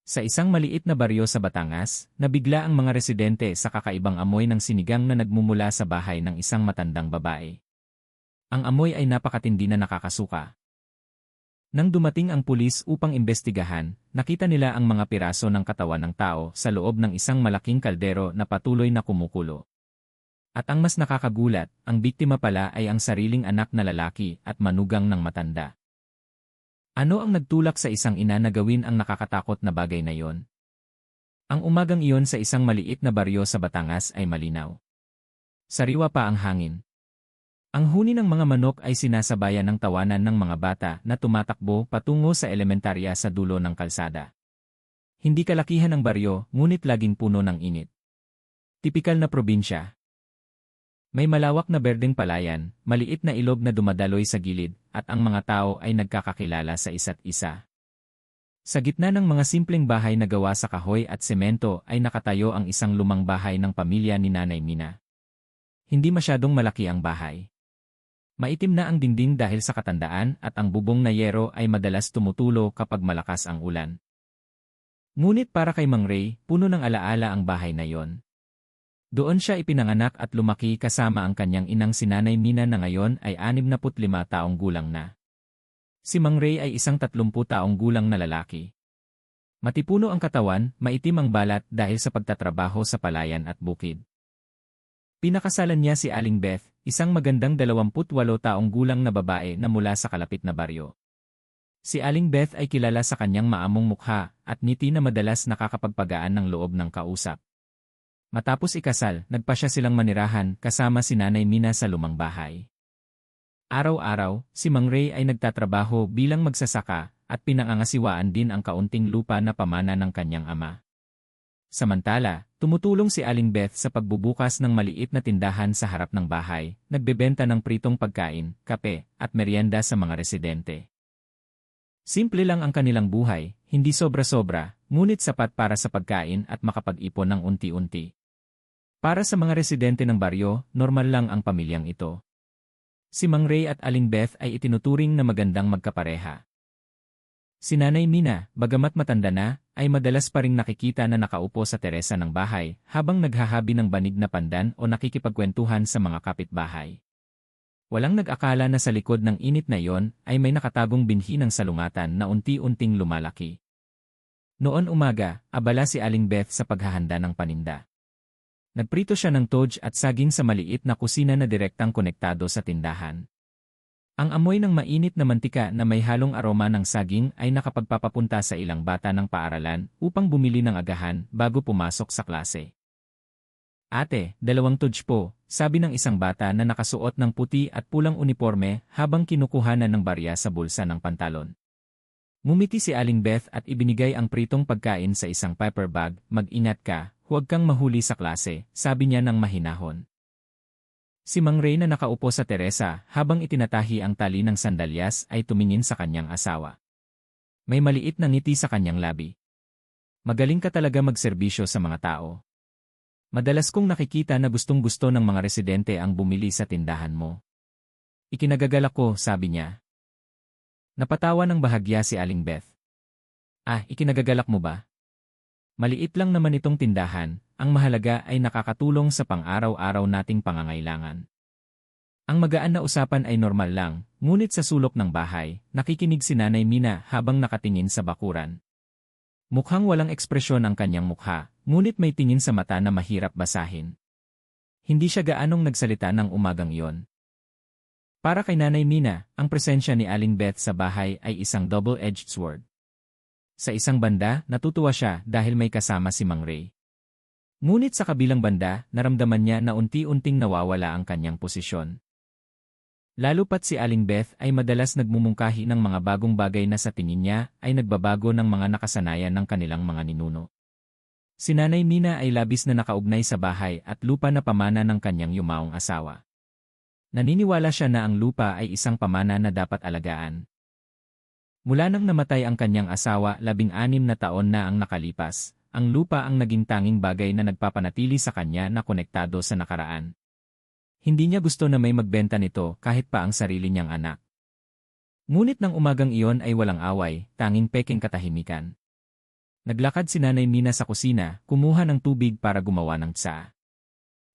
Sa isang maliit na baryo sa Batangas, nabigla ang mga residente sa kakaibang amoy ng sinigang na nagmumula sa bahay ng isang matandang babae. Ang amoy ay napakatindi na nakakasuka. Nang dumating ang pulis upang imbestigahan, nakita nila ang mga piraso ng katawan ng tao sa loob ng isang malaking kaldero na patuloy na kumukulo. At ang mas nakakagulat, ang biktima pala ay ang sariling anak na lalaki at manugang ng matanda. Ano ang nagtulak sa isang ina na gawin ang nakakatakot na bagay na iyon? Ang umagang iyon sa isang maliit na baryo sa Batangas ay malinaw. Sariwa pa ang hangin. Ang huni ng mga manok ay sinasabayan ng tawanan ng mga bata na tumatakbo patungo sa elementarya sa dulo ng kalsada. Hindi kalakihan ng baryo, ngunit laging puno ng init. Tipikal na probinsya. May malawak na berdeng palayan, maliit na ilog na dumadaloy sa gilid, at ang mga tao ay nagkakakilala sa isa't isa. Sa gitna ng mga simpleng bahay na gawa sa kahoy at semento ay nakatayo ang isang lumang bahay ng pamilya ni Nanay Mina. Hindi masyadong malaki ang bahay. Maitim na ang dingding dahil sa katandaan at ang bubong na yero ay madalas tumutulo kapag malakas ang ulan. Ngunit para kay Mang Ray, puno ng alaala ang bahay na yon. Doon siya ipinanganak at lumaki kasama ang kanyang inang si Nanay Mina na ngayon ay 65 taong gulang na. Si Mang Ray ay isang 30 taong gulang na lalaki. Matipuno ang katawan, maitim ang balat dahil sa pagtatrabaho sa palayan at bukid. Pinakasalan niya si Aling Beth, isang magandang 28 taong gulang na babae na mula sa kalapit na baryo. Si Aling Beth ay kilala sa kanyang maamong mukha at ngiti na madalas nakakapagpagaan ng loob ng kausap. Matapos ikasal, nagpasya silang manirahan kasama si Nanay Mina sa lumang bahay. Araw-araw, si Mang Ray ay nagtatrabaho bilang magsasaka at pinangangasiwaan din ang kaunting lupa na pamana ng kanyang ama. Samantala, tumutulong si Aling Beth sa pagbubukas ng maliit na tindahan sa harap ng bahay, nagbebenta ng pritong pagkain, kape, at merienda sa mga residente. Simple lang ang kanilang buhay, hindi sobra-sobra, ngunit sapat para sa pagkain at makapag-ipon ng unti-unti. Para sa mga residente ng baryo, normal lang ang pamilyang ito. Si Mang Ray at Aling Beth ay itinuturing na magandang magkapareha. Si Nanay Mina, bagamat matanda na, ay madalas pa ring nakikita na nakaupo sa teresa ng bahay habang naghahabi ng banig na pandan o nakikipagkwentuhan sa mga kapitbahay. Walang nag-akala na sa likod ng init na iyon ay may nakatagong binhi ng salungatan na unti-unting lumalaki. Noon umaga, abala si Aling Beth sa paghahanda ng paninda. Nagprito siya ng toj at saging sa maliit na kusina na direktang konektado sa tindahan. Ang amoy ng mainit na mantika na may halong aroma ng saging ay nakapagpapapunta sa ilang bata ng paaralan upang bumili ng agahan bago pumasok sa klase. "Ate, 2 toj po," sabi ng isang bata na nakasuot ng puti at pulang uniforme habang kinukuhanan ng barya sa bulsa ng pantalon. Ngumiti si Aling Beth at ibinigay ang pritong pagkain sa isang paper bag. "Mag-ingat ka, huwag kang mahuli sa klase," sabi niya ng mahinahon. Si Mang Ray na nakaupo sa teresa habang itinatahi ang tali ng sandalyas ay tumingin sa kanyang asawa. May maliit na ngiti sa kanyang labi. "Magaling ka talaga magserbisyo sa mga tao. Madalas kong nakikita na gustong-gusto ng mga residente ang bumili sa tindahan mo." "Ikinagagalak ko," sabi niya. Napatawa ng bahagya si Aling Beth. Ikinagagalak mo ba? Maliit lang naman itong tindahan, ang mahalaga ay nakakatulong sa pang-araw-araw nating pangangailangan." Ang magaan na usapan ay normal lang, ngunit sa sulok ng bahay, nakikinig si Nanay Mina habang nakatingin sa bakuran. Mukhang walang ekspresyon ang kanyang mukha, ngunit may tingin sa mata na mahirap basahin. Hindi siya gaanong nagsalita ng umagang iyon. Para kay Nanay Mina, ang presensya ni Aling Beth sa bahay ay isang double-edged sword. Sa isang banda, natutuwa siya dahil may kasama si Mang Ray. Ngunit sa kabilang banda, naramdaman niya na unti-unting nawawala ang kanyang posisyon. Lalo pat si Aling Beth ay madalas nagmumungkahi ng mga bagong bagay na sa tingin niya ay nagbabago ng mga nakasanayan ng kanilang mga ninuno. Si Nanay Mina ay labis na nakaugnay sa bahay at lupa na pamana ng kanyang yumaong asawa. Naniniwala siya na ang lupa ay isang pamana na dapat alagaan. Mula nang namatay ang kanyang asawa 16 na taon na ang nakalipas, ang lupa ang naging tanging bagay na nagpapanatili sa kanya na konektado sa nakaraan. Hindi niya gusto na may magbenta nito kahit pa ang sarili niyang anak. Ngunit nang umagang iyon ay walang away, tanging peking katahimikan. Naglakad si Nanay Mina sa kusina, kumuha ng tubig para gumawa ng tsa.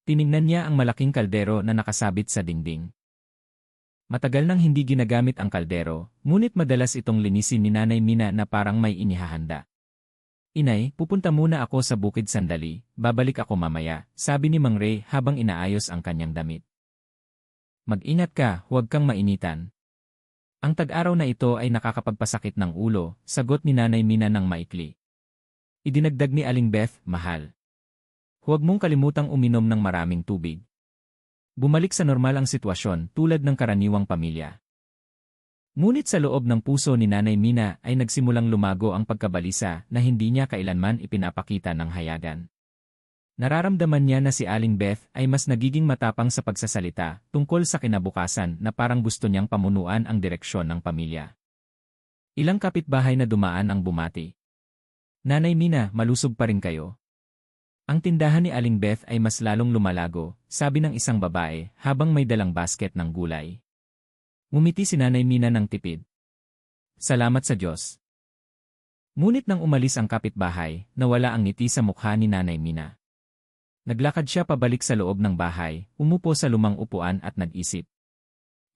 Tiningnan niya ang malaking kaldero na nakasabit sa dingding. Matagal nang hindi ginagamit ang kaldero, ngunit madalas itong linisin ni Nanay Mina na parang may inihahanda. Inay, pupunta muna ako sa bukid sandali, babalik ako mamaya, sabi ni Mang Ray habang inaayos ang kanyang damit. Mag-ingat ka, huwag kang mainitan. Ang tag-araw na ito ay nakakapagpasakit ng ulo, sagot ni Nanay Mina ng maikli. Idinagdag ni Aling Beth, mahal. Huwag mong kalimutang uminom ng maraming tubig. Bumalik sa normal ang sitwasyon tulad ng karaniwang pamilya. Ngunit sa loob ng puso ni Nanay Mina ay nagsimulang lumago ang pagkabalisa na hindi niya kailanman ipinapakita ng hayagan. Nararamdaman niya na si Aling Beth ay mas nagiging matapang sa pagsasalita tungkol sa kinabukasan na parang gusto niyang pamunuan ang direksyon ng pamilya. Ilang kapitbahay na dumaan ang bumati. Nanay Mina, malusog pa rin kayo. Ang tindahan ni Aling Beth ay mas lalong lumalago, sabi ng isang babae habang may dalang basket ng gulay. Ngumiti si Nanay Mina ng tipid. Salamat sa Diyos. Ngunit nang umalis ang kapitbahay, nawala ang ngiti sa mukha ni Nanay Mina. Naglakad siya pabalik sa loob ng bahay, umupo sa lumang upuan at nag-isip.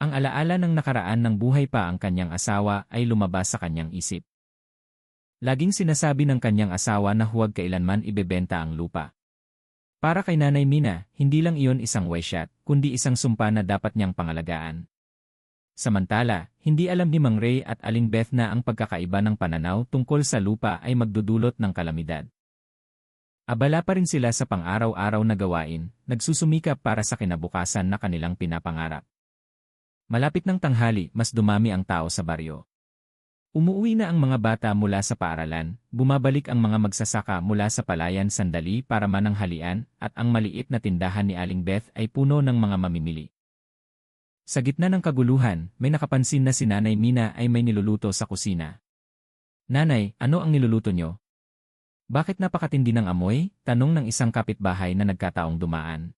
Ang alaala ng nakaraan ng buhay pa ang kanyang asawa ay lumabas sa kanyang isip. Laging sinasabi ng kanyang asawa na huwag kailanman ibebenta ang lupa. Para kay Nanay Mina, hindi lang iyon isang wayshot, kundi isang sumpa na dapat niyang pangalagaan. Samantala, hindi alam ni Mang Ray at Aling Beth na ang pagkakaiba ng pananaw tungkol sa lupa ay magdudulot ng kalamidad. Abala pa rin sila sa pang-araw-araw na gawain, nagsusumikap para sa kinabukasan na kanilang pinapangarap. Malapit ng tanghali, mas dumami ang tao sa baryo. Umuuwi na ang mga bata mula sa paaralan, bumabalik ang mga magsasaka mula sa palayan sandali para mananghalian at ang maliit na tindahan ni Aling Beth ay puno ng mga mamimili. Sa gitna ng kaguluhan, may nakapansin na si Nanay Mina ay may niluluto sa kusina. Nanay, ano ang niluluto niyo? Bakit napakatindi ng amoy? Tanong ng isang kapitbahay na nagkataong dumaan.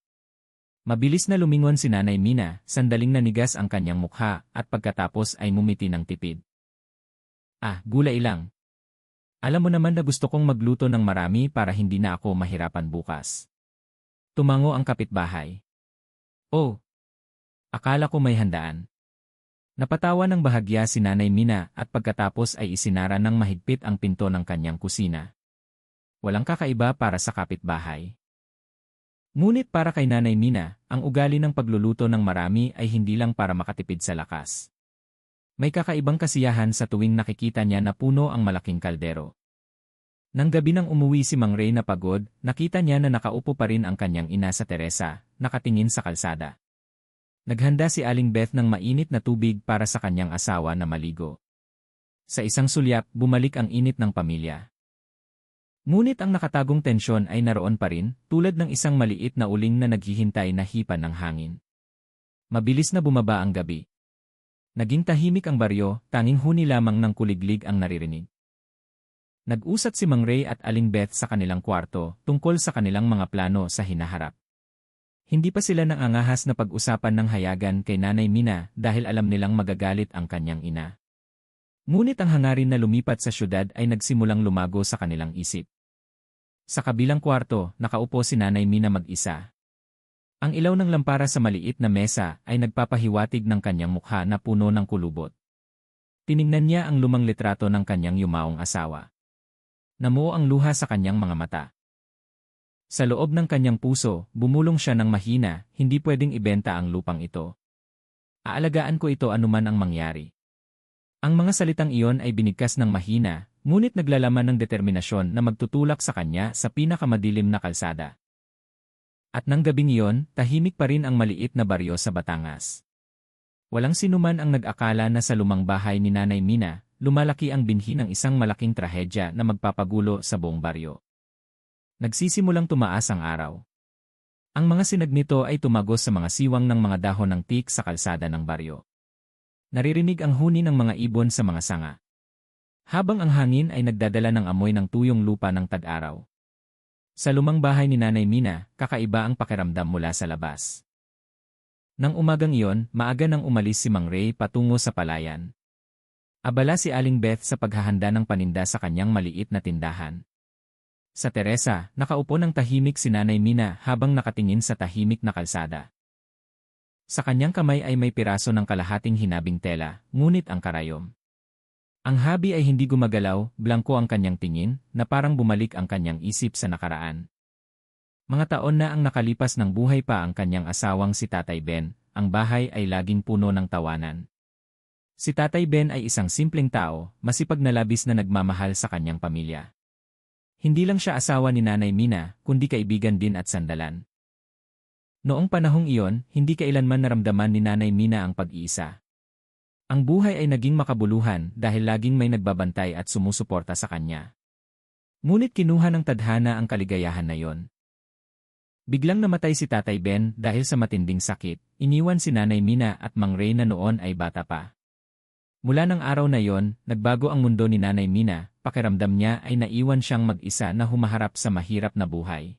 Mabilis na lumingon si Nanay Mina, sandaling nanigas ang kanyang mukha at pagkatapos ay mumiti ng tipid. Ah, gulay lang. Alam mo naman na gusto kong magluto ng marami para hindi na ako mahirapan bukas. Tumango ang kapitbahay. Oh! Akala ko may handaan. Napatawa ng bahagya si Nanay Mina at pagkatapos ay isinara ng mahigpit ang pinto ng kanyang kusina. Walang kakaiba para sa kapitbahay. Ngunit para kay Nanay Mina, ang ugali ng pagluluto ng marami ay hindi lang para makatipid sa lakas. May kakaibang kasiyahan sa tuwing nakikita niya na puno ang malaking kaldero. Nang gabi nang umuwi si Mang Ray na pagod, nakita niya na nakaupo pa rin ang kanyang ina sa Teresa, nakatingin sa kalsada. Naghanda si Aling Beth ng mainit na tubig para sa kanyang asawa na maligo. Sa isang sulyap, bumalik ang init ng pamilya. Ngunit ang nakatagong tensyon ay naroon pa rin, tulad ng isang maliit na uling na naghihintay na hipan ng hangin. Mabilis na bumaba ang gabi. Naging tahimik ang baryo, tanging huni lamang ng kuliglig ang naririnig. Nag-usat si Mang Ray at Aling Beth sa kanilang kwarto tungkol sa kanilang mga plano sa hinaharap. Hindi pa sila nangangahas na pag-usapan ng hayagan kay Nanay Mina dahil alam nilang magagalit ang kanyang ina. Ngunit ang hangarin na lumipat sa syudad ay nagsimulang lumago sa kanilang isip. Sa kabilang kwarto, nakaupo si Nanay Mina mag-isa. Ang ilaw ng lampara sa maliit na mesa ay nagpapahiwatig ng kanyang mukha na puno ng kulubot. Tiningnan niya ang lumang litrato ng kanyang yumaong asawa. Namuo ang luha sa kanyang mga mata. Sa loob ng kanyang puso, bumulong siya ng mahina, hindi pwedeng ibenta ang lupang ito. Aalagaan ko ito anuman ang mangyari. Ang mga salitang iyon ay binigkas ng mahina, ngunit naglalaman ng determinasyon na magtutulak sa kanya sa pinakamadilim na kalsada. At nang gabing iyon, tahimik pa rin ang maliit na baryo sa Batangas. Walang sinuman ang nag-akala na sa lumang bahay ni Nanay Mina, lumalaki ang binhi ng isang malaking trahedya na magpapagulo sa buong baryo. Nagsisimulang tumaas ang araw. Ang mga sinag nito ay tumagos sa mga siwang ng mga dahon ng teak sa kalsada ng baryo. Naririnig ang huni ng mga ibon sa mga sanga. Habang ang hangin ay nagdadala ng amoy ng tuyong lupa ng tag-araw. Sa lumang bahay ni Nanay Mina, kakaiba ang pakiramdam mula sa labas. Nang umagang iyon, maaga nang umalis si Mang Ray patungo sa palayan. Abala si Aling Beth sa paghahanda ng paninda sa kanyang maliit na tindahan. Sa Teresa, nakaupo ng tahimik si Nanay Mina habang nakatingin sa tahimik na kalsada. Sa kanyang kamay ay may piraso ng kalahating hinabing tela, ngunit ang karayom. Ang habi ay hindi gumagalaw, blangko ang kanyang tingin, na parang bumalik ang kanyang isip sa nakaraan. Mga taon na ang nakalipas ng buhay pa ang kanyang asawang si Tatay Ben, ang bahay ay laging puno ng tawanan. Si Tatay Ben ay isang simpleng tao, masipag na labis na nagmamahal sa kanyang pamilya. Hindi lang siya asawa ni Nanay Mina, kundi kaibigan din at sandalan. Noong panahong iyon, hindi kailanman naramdaman ni Nanay Mina ang pag-iisa. Ang buhay ay naging makabuluhan dahil laging may nagbabantay at sumusuporta sa kanya. Ngunit kinuha ng tadhana ang kaligayahan na yon. Biglang namatay si Tatay Ben dahil sa matinding sakit, iniwan si Nanay Mina at Mang Ray na noon ay bata pa. Mula ng araw na yon, nagbago ang mundo ni Nanay Mina, pakiramdam niya ay naiwan siyang mag-isa na humaharap sa mahirap na buhay.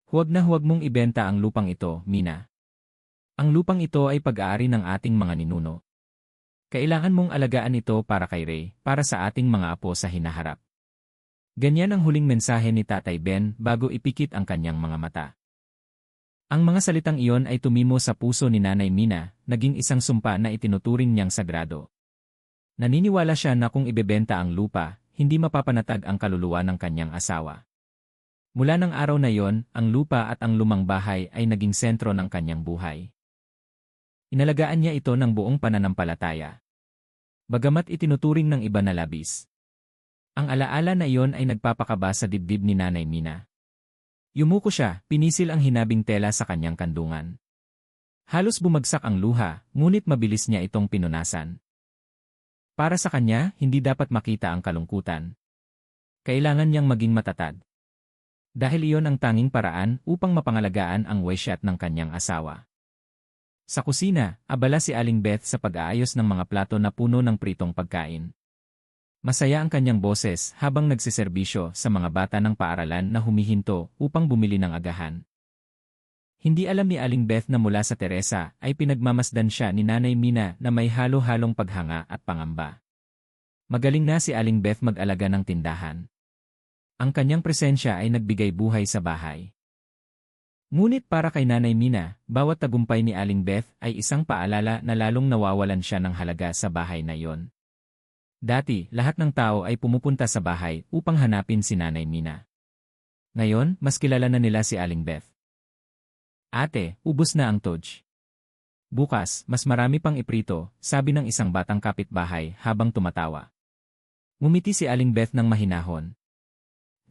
Huwag mong ibenta ang lupang ito, Mina. Ang lupang ito ay pag-aari ng ating mga ninuno. Kailangan mong alagaan ito para kay Ray, para sa ating mga apo sa hinaharap. Ganyan ang huling mensahe ni Tatay Ben bago ipikit ang kanyang mga mata. Ang mga salitang iyon ay tumimo sa puso ni Nanay Mina, naging isang sumpa na itinuturing niyang sagrado. Naniniwala siya na kung ibebenta ang lupa, hindi mapapanatag ang kaluluwa ng kanyang asawa. Mula ng araw na yon, ang lupa at ang lumang bahay ay naging sentro ng kanyang buhay. Inalagaan niya ito ng buong pananampalataya. Bagamat itinuturing ng iba na labis. Ang alaala na iyon ay nagpapakaba sa dibdib ni Nanay Mina. Yumuko siya, pinisil ang hinabing tela sa kanyang kandungan. Halos bumagsak ang luha, ngunit mabilis niya itong pinunasan. Para sa kanya, hindi dapat makita ang kalungkutan. Kailangan niyang maging matatag. Dahil iyon ang tanging paraan upang mapangalagaan ang wesyat ng kanyang asawa. Sa kusina, abala si Aling Beth sa pag-aayos ng mga plato na puno ng pritong pagkain. Masaya ang kanyang boses habang nagsiserbisyo sa mga bata ng paaralan na humihinto upang bumili ng agahan. Hindi alam ni Aling Beth na mula sa Teresa ay pinagmamasdan siya ni Nanay Mina na may halo-halong paghanga at pangamba. Magaling na si Aling Beth mag-alaga ng tindahan. Ang kanyang presensya ay nagbigay buhay sa bahay. Ngunit para kay Nanay Mina, bawat tagumpay ni Aling Beth ay isang paalala na lalong nawawalan siya ng halaga sa bahay na yon. Dati, lahat ng tao ay pumupunta sa bahay upang hanapin si Nanay Mina. Ngayon, mas kilala na nila si Aling Beth. Ate, ubos na ang toj. Bukas, mas marami pang iprito, sabi ng isang batang kapitbahay habang tumatawa. Ngumiti si Aling Beth ng mahinahon.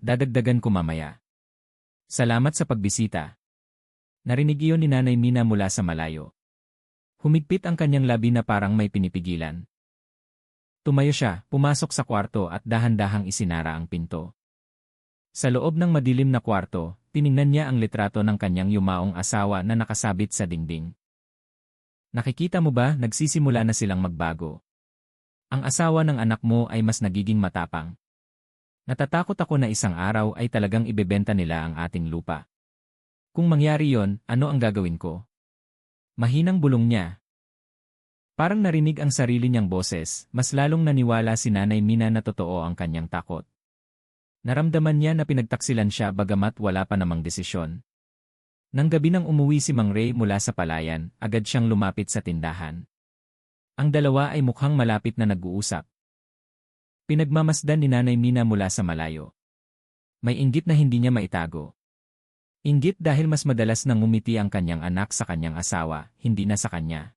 Dadagdagan ko mamaya. Salamat sa pagbisita. Narinig iyon ni Nanay Mina mula sa malayo. Humigpit ang kanyang labi na parang may pinipigilan. Tumayo siya, pumasok sa kwarto at dahan-dahang isinara ang pinto. Sa loob ng madilim na kwarto, tiningnan niya ang litrato ng kanyang yumaong asawa na nakasabit sa dingding. Nakikita mo ba, nagsisimula na silang magbago. Ang asawa ng anak mo ay mas nagiging matapang. Natatakot ako na isang araw ay talagang ibebenta nila ang ating lupa. Kung mangyari yon, ano ang gagawin ko? Mahinang bulong niya. Parang narinig ang sarili niyang boses, mas lalong naniwala si Nanay Mina na totoo ang kanyang takot. Naramdaman niya na pinagtaksilan siya bagamat wala pa namang desisyon. Nang gabi nang umuwi si Mang Ray mula sa palayan, agad siyang lumapit sa tindahan. Ang dalawa ay mukhang malapit na nag-uusap. Pinagmamasdan ni Nanay Mina mula sa malayo. May inggit na hindi niya maitago. Inggit dahil mas madalas nang ngumiti ang kanyang anak sa kanyang asawa, hindi na sa kanya.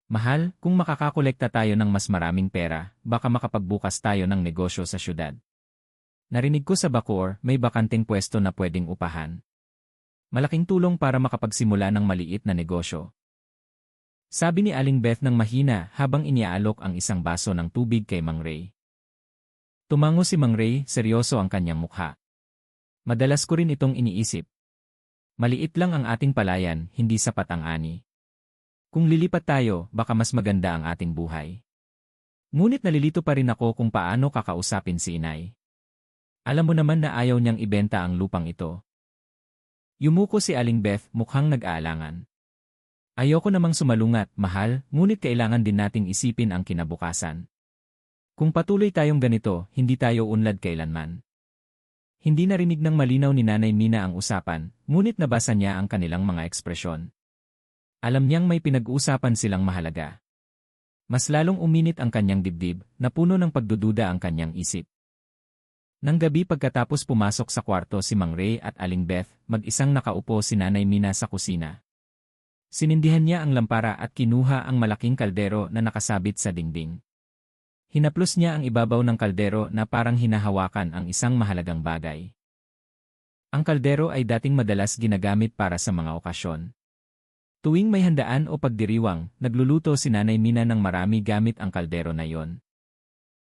Mahal, kung makakakolekta tayo ng mas maraming pera, baka makapagbukas tayo ng negosyo sa syudad. Narinig ko sa Bacoor, may bakanteng pwesto na pwedeng upahan. Malaking tulong para makapagsimula ng maliit na negosyo. Sabi ni Aling Beth ng mahina habang iniaalok ang isang baso ng tubig kay Mang Ray. Tumango si Mang Ray, seryoso ang kanyang mukha. Madalas ko rin itong iniisip. Maliit lang ang ating palayan, hindi sapat ang ani. Kung lilipat tayo, baka mas maganda ang ating buhay. Ngunit nalilito pa rin ako kung paano kakausapin si inay. Alam mo naman na ayaw niyang ibenta ang lupang ito. Yumuko si Aling Beth, mukhang nag-aalangan. Ayoko namang sumalungat, mahal, ngunit kailangan din nating isipin ang kinabukasan. Kung patuloy tayong ganito, hindi tayo unlad kailanman. Hindi narinig ng malinaw ni Nanay Mina ang usapan, ngunit nabasa niya ang kanilang mga ekspresyon. Alam niyang may pinag-uusapan silang mahalaga. Mas lalong uminit ang kanyang dibdib, napuno ng pagdududa ang kanyang isip. Nang gabi pagkatapos pumasok sa kwarto si Mang Ray at Aling Beth, mag-isang nakaupo si Nanay Mina sa kusina. Sinindihan niya ang lampara at kinuha ang malaking kaldero na nakasabit sa dingding. Hinaplos niya ang ibabaw ng kaldero na parang hinahawakan ang isang mahalagang bagay. Ang kaldero ay dating madalas ginagamit para sa mga okasyon. Tuwing may handaan o pagdiriwang, nagluluto si Nanay Mina ng marami gamit ang kaldero na iyon.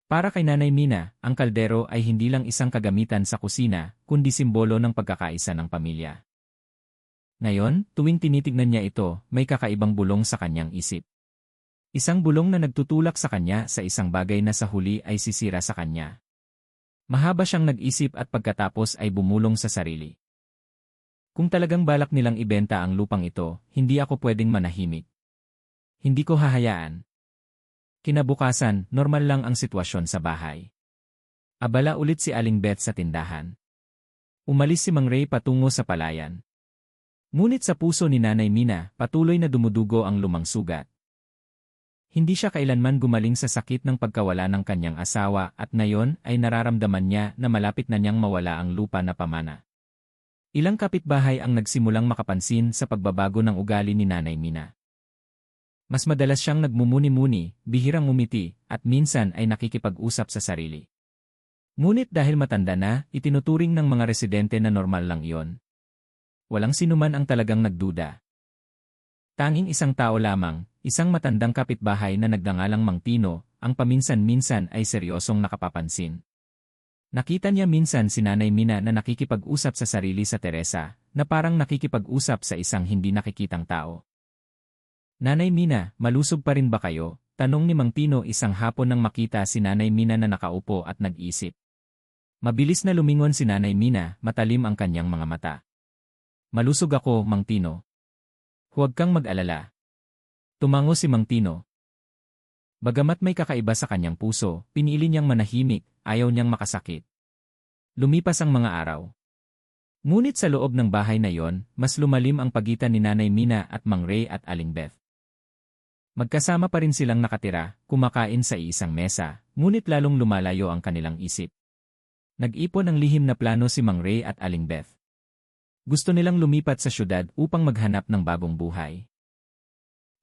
Para kay Nanay Mina, ang kaldero ay hindi lang isang kagamitan sa kusina, kundi simbolo ng pagkakaisa ng pamilya. Ngayon, tuwing tinitignan niya ito, may kakaibang bulong sa kanyang isip. Isang bulong na nagtutulak sa kanya sa isang bagay na sa huli ay sisira sa kanya. Mahaba siyang nag-isip at pagkatapos ay bumulong sa sarili. Kung talagang balak nilang ibenta ang lupang ito, hindi ako pwedeng manahimik. Hindi ko hahayaan. Kinabukasan, normal lang ang sitwasyon sa bahay. Abala ulit si Aling Beth sa tindahan. Umalis si Mang Ray patungo sa palayan. Ngunit sa puso ni Nanay Mina, patuloy na dumudugo ang lumang sugat. Hindi siya kailanman gumaling sa sakit ng pagkawala ng kanyang asawa at ngayon ay nararamdaman niya na malapit na niyang mawala ang lupa na pamana. Ilang kapitbahay ang nagsimulang makapansin sa pagbabago ng ugali ni Nanay Mina. Mas madalas siyang nagmumuni-muni, bihirang umiti, at minsan ay nakikipag-usap sa sarili. Ngunit dahil matanda na, itinuturing ng mga residente na normal lang iyon. Walang sinuman ang talagang nagduda. Tanging isang tao lamang, isang matandang kapitbahay na nagdangalang Mang Tino, ang paminsan-minsan ay seryosong nakapapansin. Nakita niya minsan si Nanay Mina na nakikipag-usap sa sarili sa Teresa, na parang nakikipag-usap sa isang hindi nakikitang tao. Nanay Mina, malusog pa rin ba kayo? Tanong ni Mang Tino isang hapon nang makita si Nanay Mina na nakaupo at nag-isip. Mabilis na lumingon si Nanay Mina, matalim ang kanyang mga mata. Malusog ako, Mang Tino. Huwag kang mag-alala. Tumango si Mang Tino. Bagamat may kakaiba sa kanyang puso, pinili niyang manahimik, ayaw niyang makasakit. Lumipas ang mga araw. Ngunit sa loob ng bahay na yon, mas lumalim ang pagitan ni Nanay Mina at Mang Ray at Aling Beth. Magkasama pa rin silang nakatira, kumakain sa iisang mesa, ngunit lalong lumalayo ang kanilang isip. Nag-ipon ng lihim na plano si Mang Ray at Aling Beth. Gusto nilang lumipat sa syudad upang maghanap ng bagong buhay.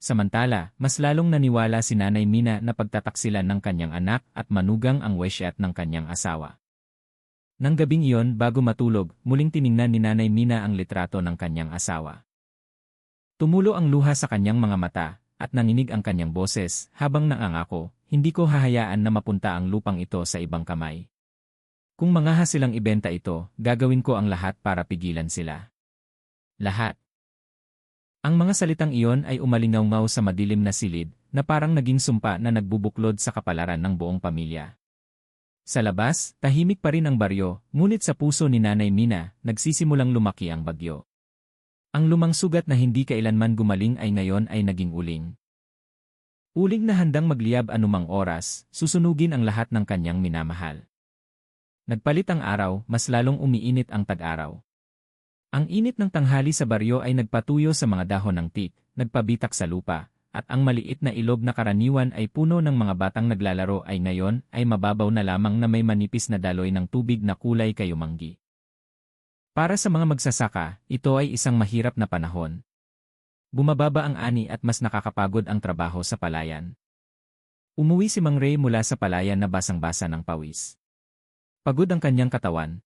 Samantala, mas lalong naniwala si Nanay Mina na pagtataksilan ng kanyang anak at manugang ang wesyat ng kanyang asawa. Nang gabing iyon bago matulog, muling tiningnan ni Nanay Mina ang litrato ng kanyang asawa. Tumulo ang luha sa kanyang mga mata, at nanginig ang kanyang boses habang nangangako, hindi ko hahayaan na mapunta ang lupang ito sa ibang kamay. Kung mangahas silang ibenta ito, gagawin ko ang lahat para pigilan sila. Lahat. Ang mga salitang iyon ay umalingaw-ngaw sa madilim na silid, na parang naging sumpa na nagbubuklod sa kapalaran ng buong pamilya. Sa labas, tahimik pa rin ang baryo, ngunit sa puso ni Nanay Mina, nagsisimulang lumaki ang bagyo. Ang lumang sugat na hindi kailanman gumaling ay ngayon ay naging uling. Uling na handang magliyab anumang oras, susunugin ang lahat ng kanyang minamahal. Nagpalit ang araw, mas lalong umiinit ang tag-araw. Ang init ng tanghali sa baryo ay nagpatuyo sa mga dahon ng teak, nagpabitak sa lupa, at ang maliit na ilog na karaniwan ay puno ng mga batang naglalaro ay ngayon ay mababaw na lamang na may manipis na daloy ng tubig na kulay kayumanggi. Para sa mga magsasaka, ito ay isang mahirap na panahon. Bumababa ang ani at mas nakakapagod ang trabaho sa palayan. Umuwi si Mang Ray mula sa palayan na basang-basa ng pawis. Pagod ang kanyang katawan.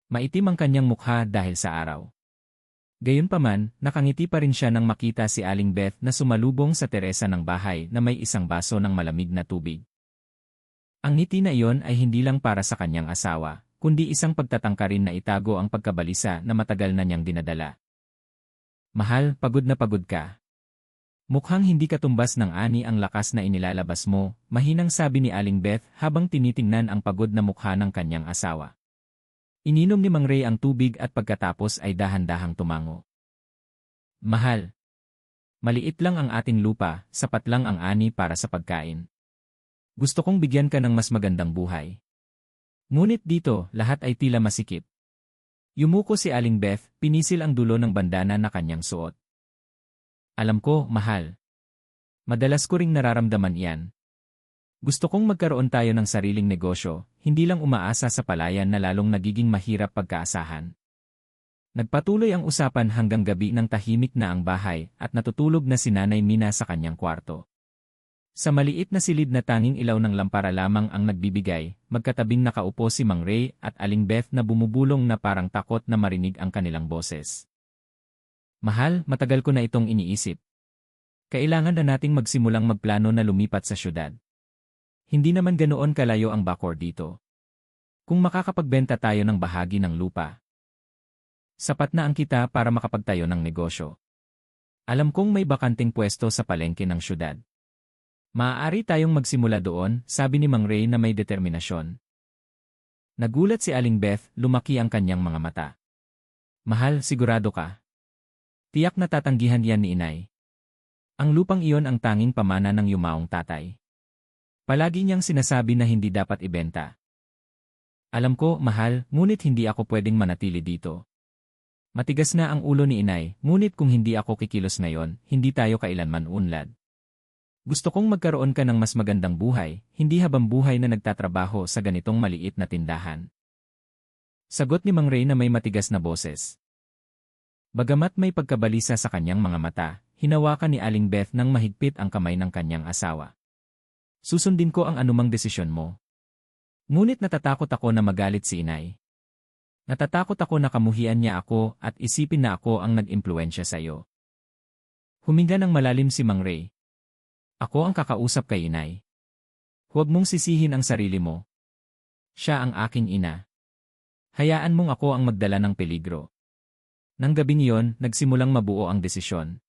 Maitim ang kanyang mukha dahil sa araw. Gayunpaman, nakangiti pa rin siya nang makita si Aling Beth na sumalubong sa teresa ng bahay na may isang baso ng malamig na tubig. Ang ngiti na iyon ay hindi lang para sa kanyang asawa, kundi isang pagtatangka rin na itago ang pagkabalisa na matagal na niyang dinadala. Mahal, pagod na pagod ka. Mukhang hindi katumbas ng ani ang lakas na inilalabas mo, mahinang sabi ni Aling Beth habang tinitingnan ang pagod na mukha ng kanyang asawa. Ininom ni Mang Ray ang tubig at pagkatapos ay dahan-dahang tumango. Mahal. Maliit lang ang ating lupa, sapat lang ang ani para sa pagkain. Gusto kong bigyan ka ng mas magandang buhay. Ngunit dito, lahat ay tila masikip. Yumuko si Aling Beth, pinisil ang dulo ng bandana na kanyang suot. Alam ko, mahal. Madalas ko ring nararamdaman iyan. Gusto kong magkaroon tayo ng sariling negosyo, hindi lang umaasa sa palayan na lalong nagiging mahirap pagkaasahan. Nagpatuloy ang usapan hanggang gabi ng tahimik na ang bahay at natutulog na si Nanay Mina sa kanyang kwarto. Sa maliit na silid na tanging ilaw ng lampara lamang ang nagbibigay, magkatabing nakaupo si Mang Ray at Aling Beth na bumubulong na parang takot na marinig ang kanilang boses. Mahal, matagal ko na itong iniisip. Kailangan na nating magsimulang magplano na lumipat sa syudad. Hindi naman ganoon kalayo ang Bacoor dito. Kung makakapagbenta tayo ng bahagi ng lupa, sapat na ang kita para makapagtayo ng negosyo. Alam kong may bakanting pwesto sa palengke ng syudad. Maaari tayong magsimula doon, sabi ni Mang Ray na may determinasyon. Nagulat si Aling Beth, lumaki ang kanyang mga mata. Mahal, sigurado ka? Tiyak na tatanggihan yan ni Inay. Ang lupang iyon ang tanging pamana ng yumaong tatay. Palagi niyang sinasabi na hindi dapat ibenta. Alam ko, mahal, ngunit hindi ako pwedeng manatili dito. Matigas na ang ulo ni Inay, ngunit kung hindi ako kikilos ngayon, hindi tayo kailanman unlad. Gusto kong magkaroon ka ng mas magandang buhay, hindi habang buhay na nagtatrabaho sa ganitong maliit na tindahan. Sagot ni Mang Ray na may matigas na boses. Bagamat may pagkabalisa sa kanyang mga mata, hinawakan ni Aling Beth ng mahigpit ang kamay ng kanyang asawa. Susundin ko ang anumang desisyon mo. Ngunit natatakot ako na magalit si Inay. Natatakot ako na kamuhian niya ako at isipin na ako ang nag-impluwensya sa iyo. Huminga ng malalim si Mang Ray. Ako ang kakausap kay Inay. Huwag mong sisihin ang sarili mo. Siya ang aking ina. Hayaan mong ako ang magdala ng peligro. Nang gabing iyon, nagsimulang mabuo ang desisyon.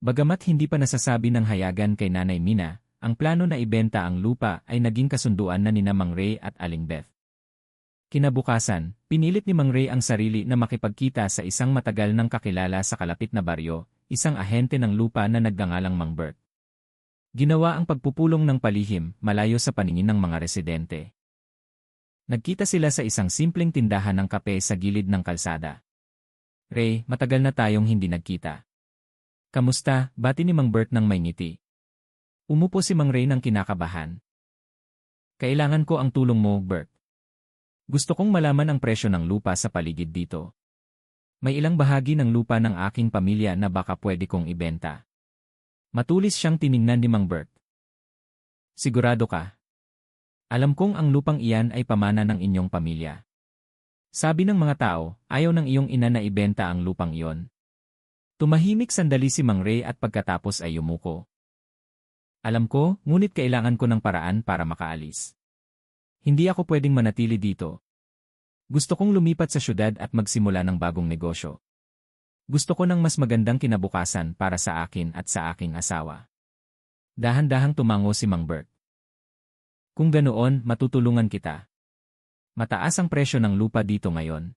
Bagamat hindi pa nasasabi ng hayagan kay Nanay Mina, ang plano na ibenta ang lupa ay naging kasunduan na nina Mang Ray at Aling Beth. Kinabukasan, pinilit ni Mang Ray ang sarili na makipagkita sa isang matagal nang kakilala sa kalapit na baryo, isang ahente ng lupa na nagngangalang Mang Bert. Ginawa ang pagpupulong ng palihim, malayo sa paningin ng mga residente. Nagkita sila sa isang simpleng tindahan ng kape sa gilid ng kalsada. Ray, matagal na tayong hindi nagkita. Kamusta? Bati ni Mang Bert ng may ngiti. Umupo si Mang Ray ng kinakabahan. Kailangan ko ang tulong mo, Bert. Gusto kong malaman ang presyo ng lupa sa paligid dito. May ilang bahagi ng lupa ng aking pamilya na baka pwede kong ibenta. Matulis siyang tiningnan ni Mang Bert. Sigurado ka? Alam kong ang lupang iyan ay pamana ng inyong pamilya. Sabi ng mga tao, ayaw ng iyong ina na ibenta ang lupang iyon. Tumahimik sandali si Mang Ray at pagkatapos ay yumuko. Alam ko, ngunit kailangan ko ng paraan para makaalis. Hindi ako pwedeng manatili dito. Gusto kong lumipat sa syudad at magsimula ng bagong negosyo. Gusto ko ng mas magandang kinabukasan para sa akin at sa aking asawa. Dahan-dahang tumango si Mang Bert. Kung ganoon, matutulungan kita. Mataas ang presyo ng lupa dito ngayon.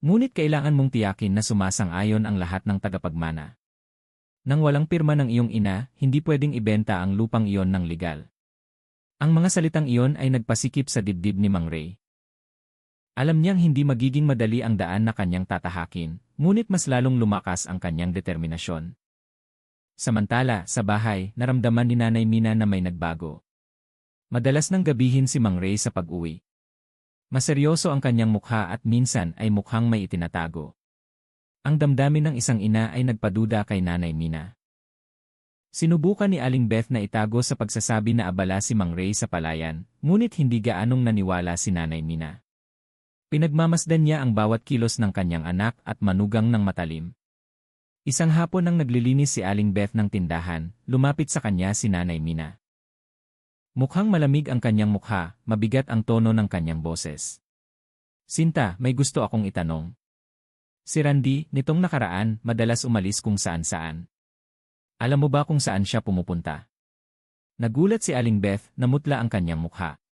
Ngunit kailangan mong tiyakin na sumasang-ayon ang lahat ng tagapagmana. Nang walang pirma ng iyong ina, hindi pwedeng ibenta ang lupang iyon ng legal. Ang mga salitang iyon ay nagpasikip sa dibdib ni Mang Ray. Alam niyang hindi magiging madali ang daan na kanyang tatahakin, ngunit mas lalong lumakas ang kanyang determinasyon. Samantala, sa bahay, naramdaman ni Nanay Mina na may nagbago. Madalas nang gabihin si Mang Ray sa pag-uwi. Maseryoso ang kanyang mukha at minsan ay mukhang may itinatago. Ang damdamin ng isang ina ay nagpaduda kay Nanay Mina. Sinubukan ni Aling Beth na itago sa pagsasabi na abala si Mang Ray sa palayan, ngunit hindi gaanong naniwala si Nanay Mina. Pinagmamasdan niya ang bawat kilos ng kanyang anak at manugang ng matalim. Isang hapon nang naglilinis si Aling Beth ng tindahan, lumapit sa kanya si Nanay Mina. Mukhang malamig ang kanyang mukha, mabigat ang tono ng kanyang boses. Sinta, may gusto akong itanong. Si Randy, nitong nakaraan, madalas umalis kung saan-saan. Alam mo ba kung saan siya pumupunta? Nagulat si Aling Beth, namutla ang kanyang mukha.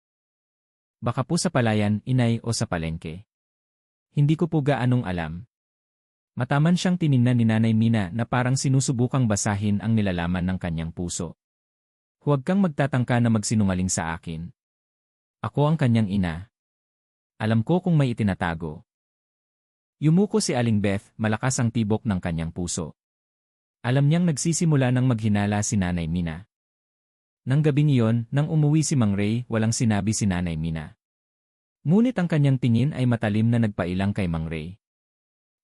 Baka po sa palayan, inay o sa palengke. Hindi ko po gaanong alam. Mataman siyang tiningnan ni Nanay Mina na parang sinusubukang basahin ang nilalaman ng kanyang puso. Huwag kang magtatangka na magsinungaling sa akin. Ako ang kanyang ina. Alam ko kung may itinatago. Yumuko si Aling Beth, malakas ang tibok ng kanyang puso. Alam niyang nagsisimula ng maghinala si Nanay Mina. Nang gabing iyon, nang umuwi si Mang Ray, walang sinabi si Nanay Mina. Ngunit ang kanyang tingin ay matalim na nagpailang kay Mang Ray.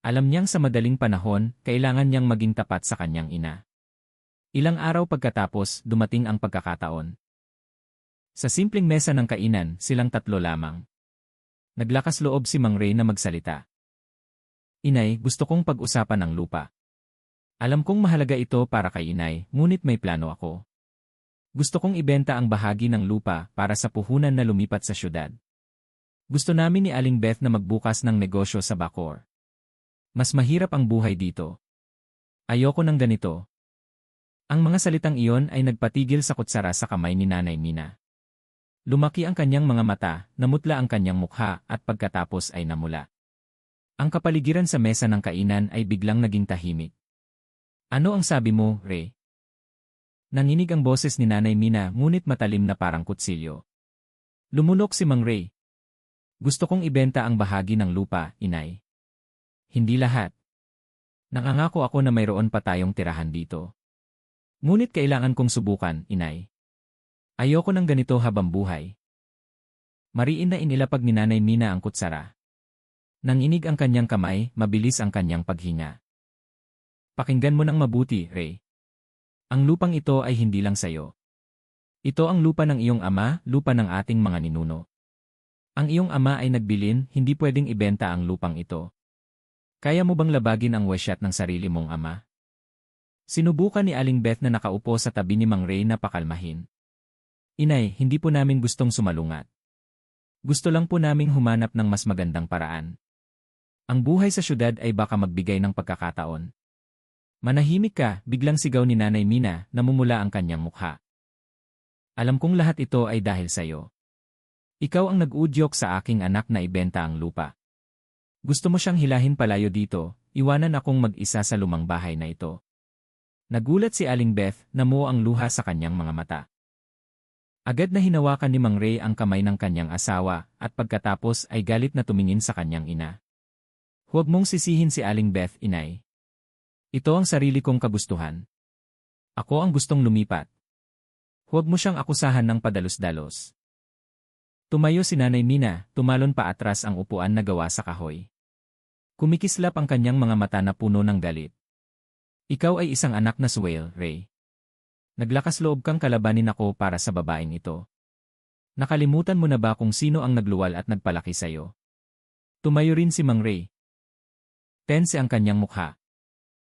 Alam niyang sa madaling panahon, kailangan niyang maging tapat sa kanyang ina. Ilang araw pagkatapos, dumating ang pagkakataon. Sa simpleng mesa ng kainan, silang tatlo lamang. Naglakas loob si Mang Ray na magsalita. Inay, gusto kong pag-usapan ang lupa. Alam kong mahalaga ito para kay Inay, ngunit may plano ako. Gusto kong ibenta ang bahagi ng lupa para sa puhunan na lumipat sa syudad. Gusto namin ni Aling Beth na magbukas ng negosyo sa Bacoor. Mas mahirap ang buhay dito. Ayoko ng ganito. Ang mga salitang iyon ay nagpatigil sa kutsara sa kamay ni Nanay Mina. Lumaki ang kanyang mga mata, namutla ang kanyang mukha at pagkatapos ay namula. Ang kapaligiran sa mesa ng kainan ay biglang naging tahimik. Ano ang sabi mo, Ray? Nanginig ang boses ni Nanay Mina ngunit matalim na parang kutsilyo. Lumunok si Mang Ray. Gusto kong ibenta ang bahagi ng lupa, Inay. Hindi lahat. Nangangako ako na mayroon pa tayong tirahan dito. Ngunit kailangan kong subukan, Inay. Ayoko ng ganito habang buhay. Mariin na inilapag ni Nanay Mina ang kutsara. Nanginig ang kanyang kamay, mabilis ang kanyang paghinga. Pakinggan mo ng mabuti, Ray. Ang lupang ito ay hindi lang sayo. Ito ang lupa ng iyong ama, lupa ng ating mga ninuno. Ang iyong ama ay nagbilin, hindi pwedeng ibenta ang lupang ito. Kaya mo bang labagin ang wesyat ng sarili mong ama? Sinubukan ni Aling Beth na nakaupo sa tabi ni Mang Ray na pakalmahin. Inay, hindi po namin gustong sumalungat. Gusto lang po naming humanap ng mas magandang paraan. Ang buhay sa syudad ay baka magbigay ng pagkakataon. Manahimik ka, biglang sigaw ni Nanay Mina, namumula ang kanyang mukha. Alam kong lahat ito ay dahil sa iyo. Ikaw ang nag-udyok sa aking anak na ibenta ang lupa. Gusto mo siyang hilahin palayo dito, iwanan akong mag-isa sa lumang bahay na ito. Nagulat si Aling Beth, namuo ang luha sa kanyang mga mata. Agad na hinawakan ni Mang Ray ang kamay ng kanyang asawa at pagkatapos ay galit na tumingin sa kanyang ina. Huwag mong sisihin si Aling Beth, Inay. Ito ang sarili kong kagustuhan. Ako ang gustong lumipat. Huwag mo siyang akusahan ng padalos-dalos. Tumayo si Nanay Mina, tumalon pa atras ang upuan na gawa sa kahoy. Kumikislap ang kanyang mga mata na puno ng galit. Ikaw ay isang anak na suwel, Ray. Naglakas loob kang kalabanin ako para sa babaeng ito. Nakalimutan mo na ba kung sino ang nagluwal at nagpalaki sa'yo? Tumayo rin si Mang Ray. Tense ang kanyang mukha.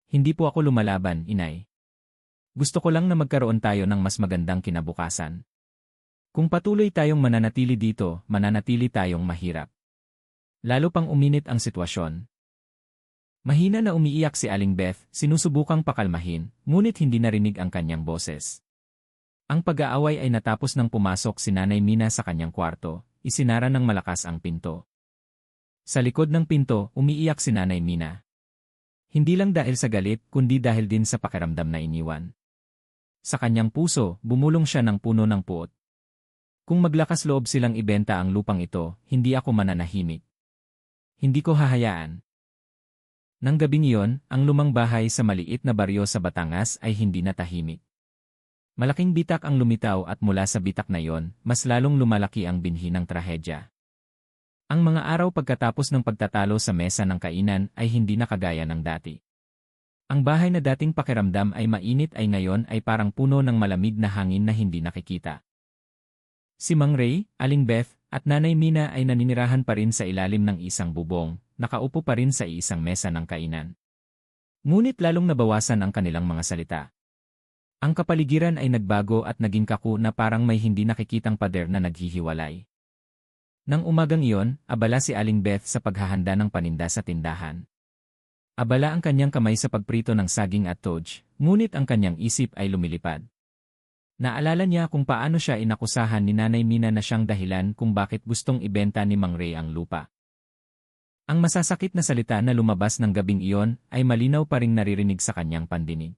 Hindi po ako lumalaban, Inay. Gusto ko lang na magkaroon tayo ng mas magandang kinabukasan. Kung patuloy tayong mananatili dito, mananatili tayong mahirap. Lalo pang uminit ang sitwasyon. Mahina na umiiyak si Aling Beth, sinusubukang pakalmahin, ngunit hindi narinig ang kanyang boses. Ang pag-aaway ay natapos nang pumasok si Nanay Mina sa kanyang kwarto, isinara ng malakas ang pinto. Sa likod ng pinto, umiiyak si Nanay Mina. Hindi lang dahil sa galit, kundi dahil din sa pakiramdam na iniwan. Sa kanyang puso, bumulong siya ng puno ng puot. Kung maglakas loob silang ibenta ang lupang ito, hindi ako mananahimik. Hindi ko hahayaan. Nang gabing iyon, ang lumang bahay sa maliit na baryo sa Batangas ay hindi na tahimik. Malaking bitak ang lumitaw at mula sa bitak na iyon, mas lalong lumalaki ang binhi ng trahedya. Ang mga araw pagkatapos ng pagtatalo sa mesa ng kainan ay hindi na kagaya ng dati. Ang bahay na dating pakiramdam ay mainit ay ngayon ay parang puno ng malamig na hangin na hindi nakikita. Si Mang Ray, Aling Beth, at Nanay Mina ay naninirahan pa rin sa ilalim ng isang bubong, nakaupo pa rin sa isang mesa ng kainan. Ngunit lalong nabawasan ang kanilang mga salita. Ang kapaligiran ay nagbago at naging kaku na parang may hindi nakikitang pader na naghihiwalay. Nang umagang iyon, abala si Aling Beth sa paghahanda ng paninda sa tindahan. Abala ang kanyang kamay sa pagprito ng saging at toj, ngunit ang kanyang isip ay lumilipad. Naalala niya kung paano siya inakusahan ni Nanay Mina na siyang dahilan kung bakit gustong ibenta ni Mang Ray ang lupa. Ang masasakit na salita na lumabas ng gabing iyon ay malinaw pa ring naririnig sa kanyang pandinig.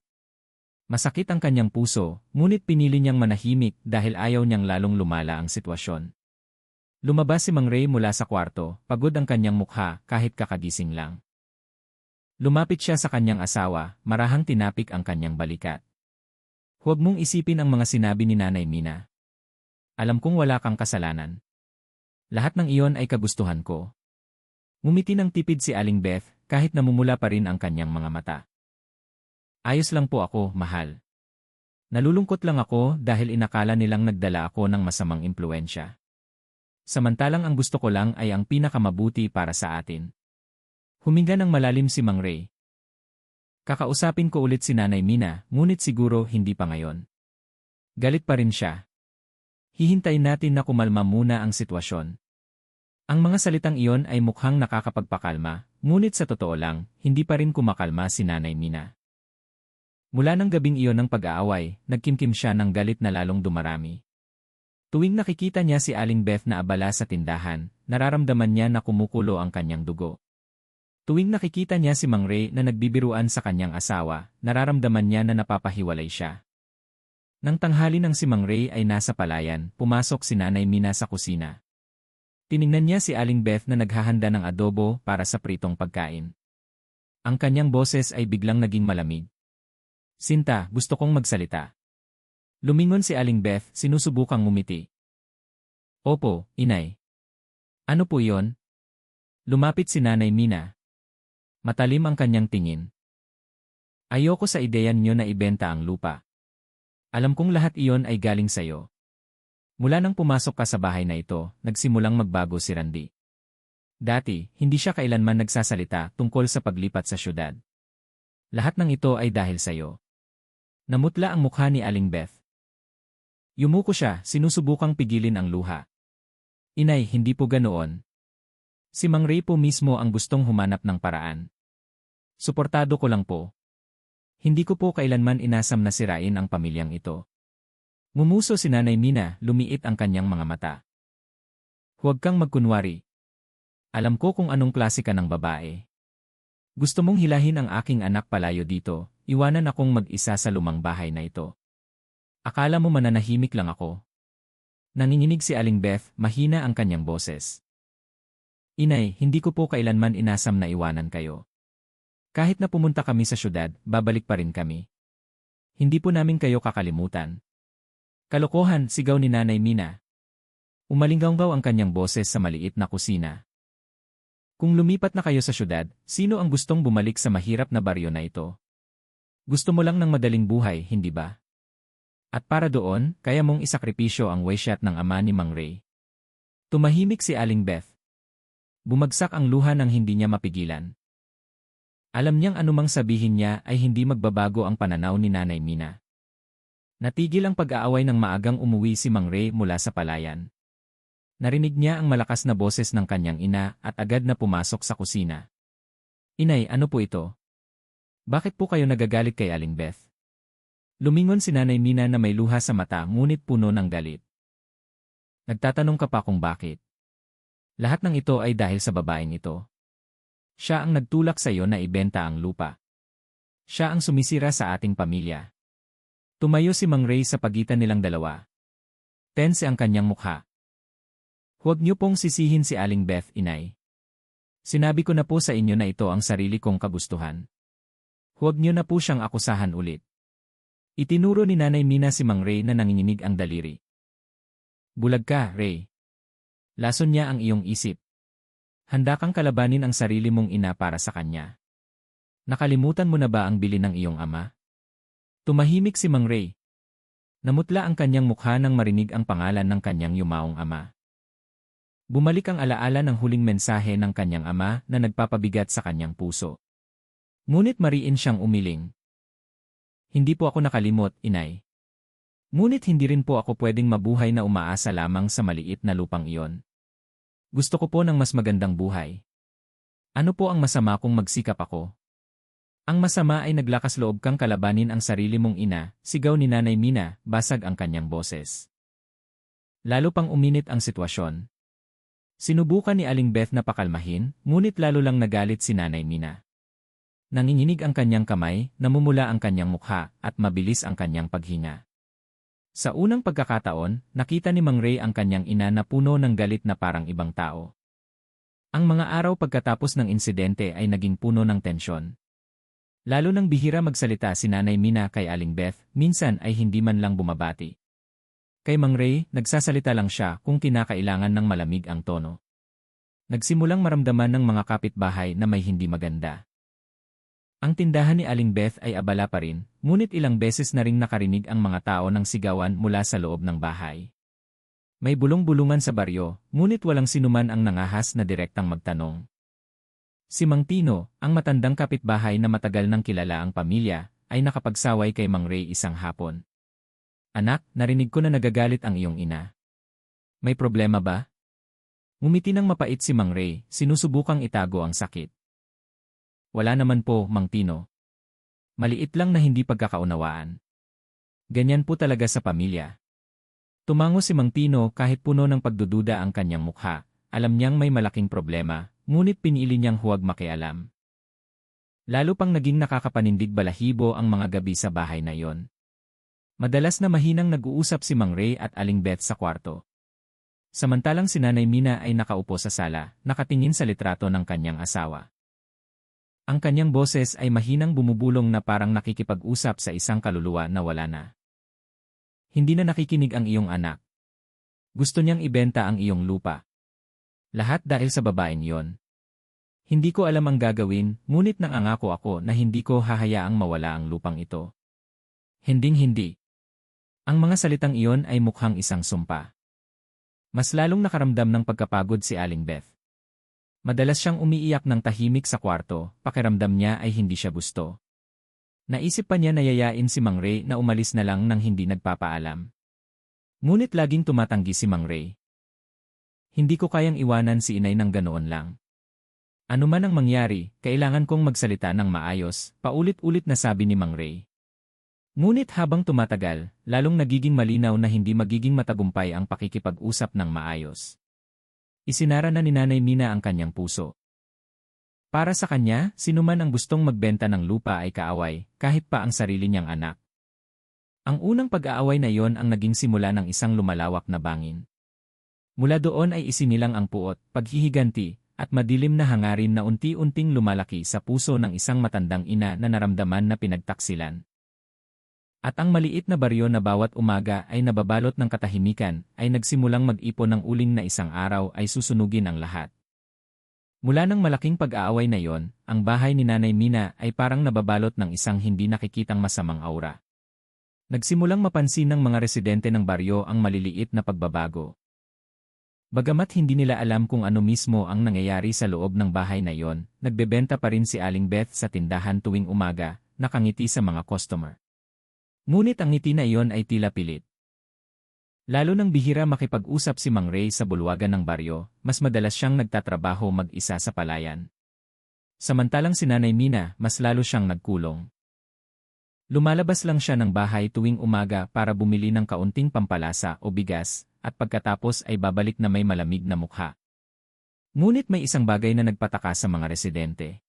Masakit ang kanyang puso, ngunit pinili niyang manahimik dahil ayaw niyang lalong lumala ang sitwasyon. Lumabas si Mang Ray mula sa kwarto, pagod ang kanyang mukha kahit kakagising lang. Lumapit siya sa kanyang asawa, marahang tinapik ang kanyang balikat. Huwag mong isipin ang mga sinabi ni Nanay Mina. Alam kong wala kang kasalanan. Lahat ng iyon ay kagustuhan ko. Ngumiti ng tipid si Aling Beth kahit namumula pa rin ang kanyang mga mata. Ayos lang po ako, mahal. Nalulungkot lang ako dahil inakala nilang nagdala ako ng masamang impluensya. Samantalang ang gusto ko lang ay ang pinakamabuti para sa atin. Huminga ng malalim si Mang Ray. Kakausapin ko ulit si Nanay Mina, ngunit siguro hindi pa ngayon. Galit pa rin siya. Hihintayin natin na kumalma muna ang sitwasyon. Ang mga salitang iyon ay mukhang nakakapagpakalma, ngunit sa totoo lang, hindi pa rin kumakalma si Nanay Mina. Mula ng gabing iyon ng pag-aaway, nagkimkim siya ng galit na lalong dumarami. Tuwing nakikita niya si Aling Beth na abala sa tindahan, nararamdaman niya na kumukulo ang kanyang dugo. Tuwing nakikita niya si Mang Ray na nagbibiruan sa kanyang asawa, nararamdaman niya na napapahiwalay siya. Nang tanghali ng si Mang Ray ay nasa palayan, pumasok si Nanay Mina sa kusina. Tiningnan niya si Aling Beth na naghahanda ng adobo para sa pritong pagkain. Ang kanyang boses ay biglang naging malamig. Sinta, gusto kong magsalita. Lumingon si Aling Beth, sinusubukang ngumiti. Opo, inay. Ano po yon? Lumapit si Nanay Mina. Matalim ang kanyang tingin. Ayoko sa ideya niyo na ibenta ang lupa. Alam kong lahat iyon ay galing sayo. Mula nang pumasok ka sa bahay na ito, nagsimulang magbago si Randy. Dati, hindi siya kailanman nagsasalita tungkol sa paglipat sa syudad. Lahat ng ito ay dahil sayo. Namutla ang mukha ni Aling Beth. Yumuko siya, sinusubukang pigilin ang luha. Inay, hindi po ganoon. Si Mang Ray po mismo ang gustong humanap ng paraan. Suportado ko lang po. Hindi ko po kailanman inasam na sirain ang pamilyang ito. Ngumuso si Nanay Mina, lumiit ang kanyang mga mata. Huwag kang magkunwari. Alam ko kung anong klase ka ng babae. Gusto mong hilahin ang aking anak palayo dito, iwanan akong mag-isa sa lumang bahay na ito. Akala mo mananahimik lang ako? Nanginginig si Aling Beth, mahina ang kanyang boses. Inay, hindi ko po kailanman inasam na iwanan kayo. Kahit na pumunta kami sa syudad, babalik pa rin kami. Hindi po namin kayo kakalimutan. Kalokohan, sigaw ni Nanay Mina. Umalinggaw ang kanyang boses sa maliit na kusina. Kung lumipat na kayo sa syudad, sino ang gustong bumalik sa mahirap na baryo na ito? Gusto mo lang ng madaling buhay, hindi ba? At para doon, kaya mong isakripisyo ang wayshot ng ama ni Mang Ray. Tumahimik si Aling Beth. Bumagsak ang luha nang hindi niya mapigilan. Alam niyang anumang sabihin niya ay hindi magbabago ang pananaw ni Nanay Mina. Natigil ang pag-aaway nang maagang umuwi si Mang Ray mula sa palayan. Narinig niya ang malakas na boses ng kanyang ina at agad na pumasok sa kusina. Inay, ano po ito? Bakit po kayo nagagalit kay Aling Beth? Lumingon si Nanay Mina na may luha sa mata ngunit puno ng galit. Nagtatanong ka pa kung bakit. Lahat ng ito ay dahil sa babaeng ito. Siya ang nagtulak sa iyo na ibenta ang lupa. Siya ang sumisira sa ating pamilya. Tumayo si Mang Ray sa pagitan nilang dalawa. Tense ang kanyang mukha. Huwag niyo pong sisihin si Aling Beth, inay. Sinabi ko na po sa inyo na ito ang sarili kong kagustuhan. Huwag niyo na po siyang akusahan ulit. Itinuro ni Nanay Mina si Mang Ray na nanginginig ang daliri. Bulag ka, Ray. Lason niya ang iyong isip. Handa kang kalabanin ang sarili mong ina para sa kanya. Nakalimutan mo na ba ang bilin ng iyong ama? Tumahimik si Mang Ray. Namutla ang kanyang mukha nang marinig ang pangalan ng kanyang yumaong ama. Bumalik ang alaala ng huling mensahe ng kanyang ama na nagpapabigat sa kanyang puso. Ngunit mariin siyang umiling. Hindi po ako nakalimot, inay. Ngunit hindi rin po ako pwedeng mabuhay na umaasa lamang sa maliit na lupang iyon. Gusto ko po ng mas magandang buhay. Ano po ang masama kung magsikap ako? Ang masama ay naglakas loob kang kalabanin ang sarili mong ina, sigaw ni Nanay Mina, basag ang kanyang boses. Lalo pang uminit ang sitwasyon. Sinubukan ni Aling Beth na pakalmahin, ngunit lalo lang nagalit si Nanay Mina. Nanginginig ang kanyang kamay, namumula ang kanyang mukha, at mabilis ang kanyang paghinga. Sa unang pagkakataon, nakita ni Mang Ray ang kanyang ina na puno ng galit na parang ibang tao. Ang mga araw pagkatapos ng insidente ay naging puno ng tensyon. Lalo nang bihira magsalita si Nanay Mina kay Aling Beth, minsan ay hindi man lang bumabati. Kay Mang Ray, nagsasalita lang siya kung kinakailangan ng malamig ang tono. Nagsimulang maramdaman ng mga kapitbahay na may hindi maganda. Ang tindahan ni Aling Beth ay abala pa rin, ngunit ilang beses na ring nakarinig ang mga tao ng sigawan mula sa loob ng bahay. May bulong-bulungan sa baryo, ngunit walang sinuman ang nangahas na direktang magtanong. Si Mang Tino, ang matandang kapitbahay na matagal nang kilala ang pamilya, ay nakapagsaway kay Mang Ray isang hapon. "Anak, narinig ko na nagagalit ang iyong ina. May problema ba?" Ngumiti ng mapait si Mang Ray, sinusubukang itago ang sakit. "Wala naman po, Mang Tino. Maliit lang na hindi pagkakaunawaan. Ganyan po talaga sa pamilya." Tumango si Mang Tino kahit puno ng pagdududa ang kanyang mukha. Alam niyang may malaking problema, ngunit pinili niyang huwag makialam. Lalo pang naging nakakapanindig balahibo ang mga gabi sa bahay na iyon. Madalas na mahinang nag-uusap si Mang Ray at Aling Beth sa kwarto. Samantalang si Nanay Mina ay nakaupo sa sala, nakatingin sa litrato ng kanyang asawa. Ang kanyang boses ay mahinang bumubulong na parang nakikipag-usap sa isang kaluluwa na wala na. "Hindi na nakikinig ang iyong anak. Gusto niyang ibenta ang iyong lupa. Lahat dahil sa babaeng yon. Hindi ko alam ang gagawin, ngunit nangangako ako na hindi ko hahayaang mawala ang lupang ito." Hinding-hindi. Ang mga salitang iyon ay mukhang isang sumpa. Mas lalong nakaramdam ng pagkapagod si Aling Beth. Madalas siyang umiiyak ng tahimik sa kwarto, pakiramdam niya ay hindi siya gusto. Naisip pa niya na yayain si Mang Ray na umalis na lang nang hindi nagpapaalam. Ngunit laging tumatanggi si Mang Ray. "Hindi ko kayang iwanan si inay ng ganoon lang. Ano man ang mangyari, kailangan kong magsalita ng maayos," paulit-ulit na sabi ni Mang Ray. Ngunit habang tumatagal, lalong nagiging malinaw na hindi magiging matagumpay ang pakikipag-usap ng maayos. Isinara na ni Nanay Mina ang kanyang puso. Para sa kanya, sinuman ang gustong magbenta ng lupa ay kaaway, kahit pa ang sarili niyang anak. Ang unang pag-aaway na iyon ang naging simula ng isang lumalawak na bangin. Mula doon ay isinilang ang puot, paghihiganti, at madilim na hangarin na unti-unting lumalaki sa puso ng isang matandang ina na naramdaman na pinagtaksilan. At ang maliit na baryo na bawat umaga ay nababalot ng katahimikan, ay nagsimulang mag-ipon ng uling na isang araw ay susunugin ang lahat. Mula ng malaking pag-aaway na iyon, ang bahay ni Nanay Mina ay parang nababalot ng isang hindi nakikitang masamang aura. Nagsimulang mapansin ng mga residente ng baryo ang maliliit na pagbabago. Bagamat hindi nila alam kung ano mismo ang nangyayari sa loob ng bahay na iyon, nagbebenta pa rin si Aling Beth sa tindahan tuwing umaga, nakangiti sa mga customer. Ngunit ang ngiti na iyon ay tila pilit. Lalo nang bihira makipag-usap si Mang Ray sa bulwagan ng baryo, mas madalas siyang nagtatrabaho mag-isa sa palayan. Samantalang si Nanay Mina, mas lalo siyang nagkulong. Lumalabas lang siya ng bahay tuwing umaga para bumili ng kaunting pampalasa o bigas, at pagkatapos ay babalik na may malamig na mukha. Ngunit may isang bagay na nagpataka sa mga residente.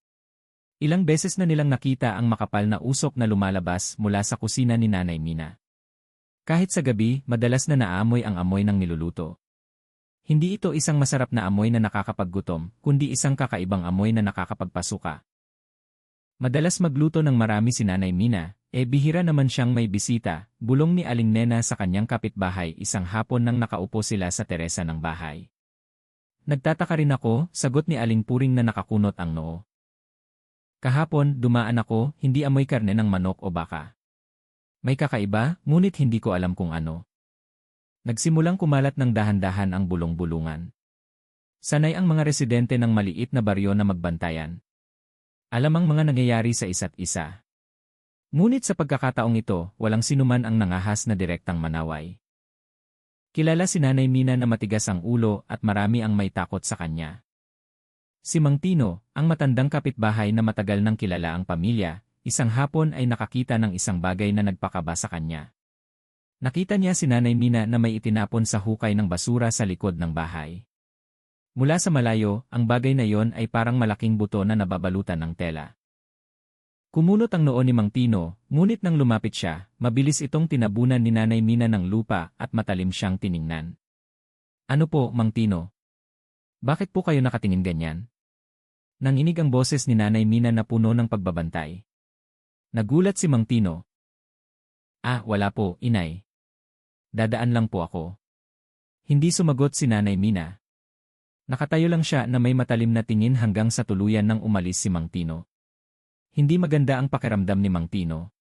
Ilang beses na nilang nakita ang makapal na usok na lumalabas mula sa kusina ni Nanay Mina. Kahit sa gabi, madalas na naamoy ang amoy ng niluluto. Hindi ito isang masarap na amoy na nakakapaggutom, kundi isang kakaibang amoy na nakakapagpasuka. Madalas magluto ng marami si Nanay Mina, bihira naman siyang may bisita, bulong ni Aling Nena sa kanyang kapitbahay isang hapon nang nakaupo sila sa teresa ng bahay. "Nagtataka rin ako," sagot ni Aling Puring na nakakunot ang noo. "Kahapon, dumaan ako, hindi amoy karne ng manok o baka. May kakaiba, ngunit hindi ko alam kung ano." Nagsimulang kumalat ng dahan-dahan ang bulong-bulungan. Sanay ang mga residente ng maliit na baryo na magbantayan. Alam ang mga nangyayari sa isa't isa. Ngunit sa pagkakataong ito, walang sinuman ang nangahas na direktang manaway. Kilala si Nanay Mina na matigas ang ulo at marami ang may takot sa kanya. Si Mang Tino, ang matandang kapitbahay na matagal nang kilala ang pamilya, isang hapon ay nakakita ng isang bagay na nagpakaba sa kanya. Nakita niya si Nanay Mina na may itinapon sa hukay ng basura sa likod ng bahay. Mula sa malayo, ang bagay na yon ay parang malaking buto na nababalutan ng tela. Kumunot ang noo ni Mang Tino, ngunit nang lumapit siya, mabilis itong tinabunan ni Nanay Mina ng lupa at matalim siyang tiningnan. Ano po, Mang Tino? Bakit po kayo nakatingin ganyan? Nanginig ang boses ni Nanay Mina na puno ng pagbabantay. Nagulat si Mang Tino. Wala po, inay. Dadaan lang po ako. Hindi sumagot si Nanay Mina. Nakatayo lang siya na may matalim na tingin hanggang sa tuluyan nang umalis si Mang Tino. Hindi maganda ang pakiramdam ni Mang Tino.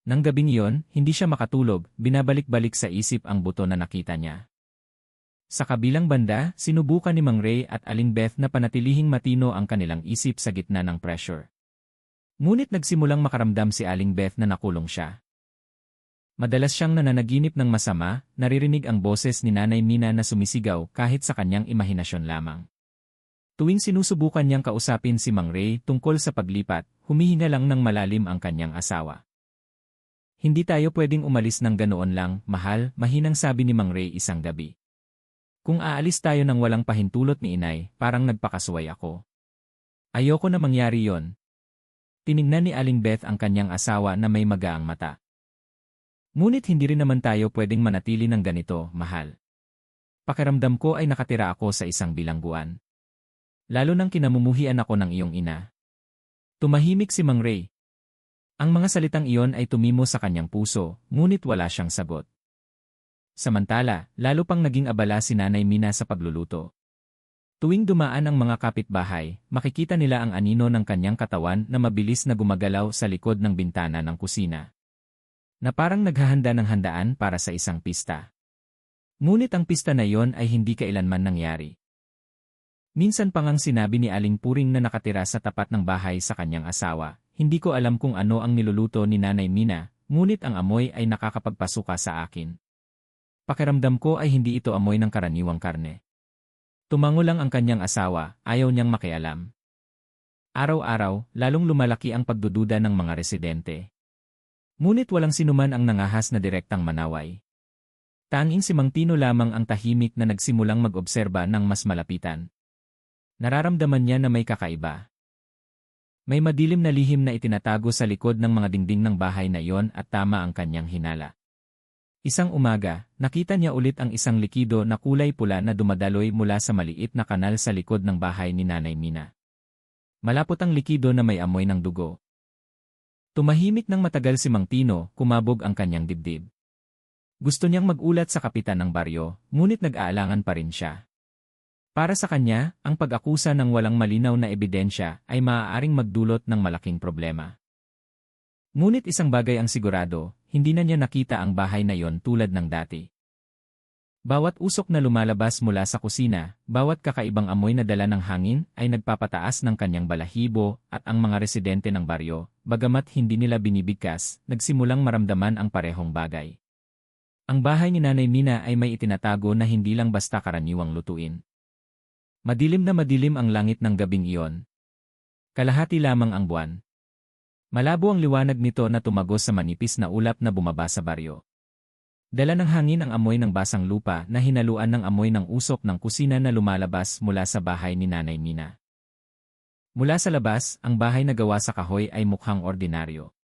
Nang gabing iyon, hindi siya makatulog, binabalik-balik sa isip ang buto na nakita niya. Sa kabilang banda, sinubukan ni Mang Ray at Aling Beth na panatilihing matino ang kanilang isip sa gitna ng pressure. Ngunit nagsimulang makaramdam si Aling Beth na nakulong siya. Madalas siyang nananaginip ng masama, naririnig ang boses ni Nanay Mina na sumisigaw kahit sa kanyang imahinasyon lamang. Tuwing sinusubukan niyang kausapin si Mang Ray tungkol sa paglipat, humihinga lang ng malalim ang kanyang asawa. Hindi tayo pwedeng umalis ng ganoon lang, mahal, mahinang sabi ni Mang Ray isang gabi. Kung aalis tayo ng walang pahintulot ni inay, parang nagpakasuway ako. Ayoko na mangyari yon. Tiningnan ni Aling Beth ang kanyang asawa na may magaang mata. Ngunit hindi rin naman tayo pwedeng manatili ng ganito, mahal. Pakiramdam ko ay nakatira ako sa isang bilangguan. Lalo nang kinamumuhian ako ng iyong ina. Tumahimik si Mang Ray. Ang mga salitang iyon ay tumimo sa kanyang puso, ngunit wala siyang sagot. Samantala, lalo pang naging abala si Nanay Mina sa pagluluto. Tuwing dumaan ang mga kapitbahay, makikita nila ang anino ng kanyang katawan na mabilis na gumagalaw sa likod ng bintana ng kusina. Na parang naghahanda ng handaan para sa isang pista. Ngunit ang pista na iyon ay hindi kailanman nangyari. Minsan pa ngang sinabi ni Aling Puring na nakatira sa tapat ng bahay sa kanyang asawa, hindi ko alam kung ano ang niluluto ni Nanay Mina, ngunit ang amoy ay nakakapagpasuka sa akin. Pakiramdam ko ay hindi ito amoy ng karaniwang karne. Tumango lang ang kanyang asawa, ayaw niyang makialam. Araw-araw, lalong lumalaki ang pagdududa ng mga residente. Ngunit walang sinuman ang nangahas na direktang manaway. Tanging si Mang Tino lamang ang tahimik na nagsimulang mag-obserba ng mas malapitan. Nararamdaman niya na may kakaiba. May madilim na lihim na itinatago sa likod ng mga dingding ng bahay na iyon at tama ang kanyang hinala. Isang umaga, nakita niya ulit ang isang likido na kulay pula na dumadaloy mula sa maliit na kanal sa likod ng bahay ni Nanay Mina. Malapot ang likido na may amoy ng dugo. Tumahimik ng matagal si Mang Tino, kumabog ang kanyang dibdib. Gusto niyang magulat sa kapitan ng baryo, ngunit nag-aalangan pa rin siya. Para sa kanya, ang pag-akusa ng walang malinaw na ebidensya ay maaaring magdulot ng malaking problema. Ngunit isang bagay ang sigurado, hindi na niya nakita ang bahay na yon tulad ng dati. Bawat usok na lumalabas mula sa kusina, bawat kakaibang amoy na dala ng hangin ay nagpapataas ng kanyang balahibo at ang mga residente ng baryo, bagamat hindi nila binibigkas, nagsimulang maramdaman ang parehong bagay. Ang bahay ni Nanay Mina ay may itinatago na hindi lang basta karaniwang lutuin. Madilim na madilim ang langit ng gabing iyon. Kalahati lamang ang buwan. Malabo ang liwanag nito na tumagos sa manipis na ulap na bumaba sa baryo. Dala ng hangin ang amoy ng basang lupa na hinaluan ng amoy ng usok ng kusina na lumalabas mula sa bahay ni Nanay Mina. Mula sa labas, ang bahay na gawa sa kahoy ay mukhang ordinaryo.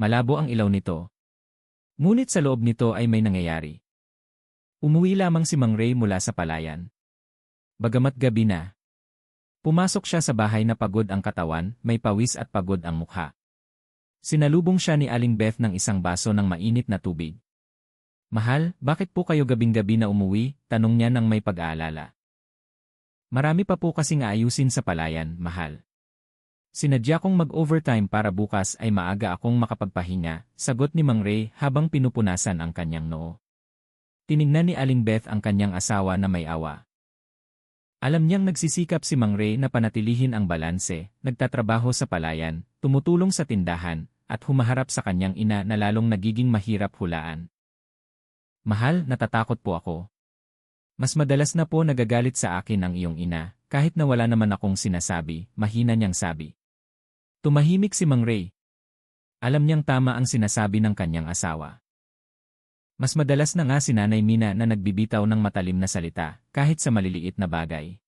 Malabo ang ilaw nito. Ngunit sa loob nito ay may nangyayari. Umuwi lamang si Mang Ray mula sa palayan. Bagamat gabi na. Pumasok siya sa bahay na pagod ang katawan, may pawis at pagod ang mukha. Sinalubong siya ni Aling Beth ng isang baso ng mainit na tubig. Mahal, bakit po kayo gabing-gabi na umuwi? Tanong niya nang may pag-aalala. Marami pa po kasing aayusin sa palayan, mahal. Sinadya kong mag-overtime para bukas ay maaga akong makapagpahinga, sagot ni Mang Ray habang pinupunasan ang kanyang noo. Tiningnan ni Aling Beth ang kanyang asawa na may awa. Alam niyang nagsisikap si Mang Ray na panatilihin ang balanse, nagtatrabaho sa palayan, tumutulong sa tindahan, at humaharap sa kanyang ina na lalong nagiging mahirap hulaan. Mahal, natatakot po ako. Mas madalas na po nagagalit sa akin ang iyong ina, kahit na wala naman akong sinasabi, mahina niyang sabi. Tumahimik si Mang Ray. Alam niyang tama ang sinasabi ng kanyang asawa. Mas madalas na nga si Nanay Mina na nagbibitaw ng matalim na salita, kahit sa maliliit na bagay.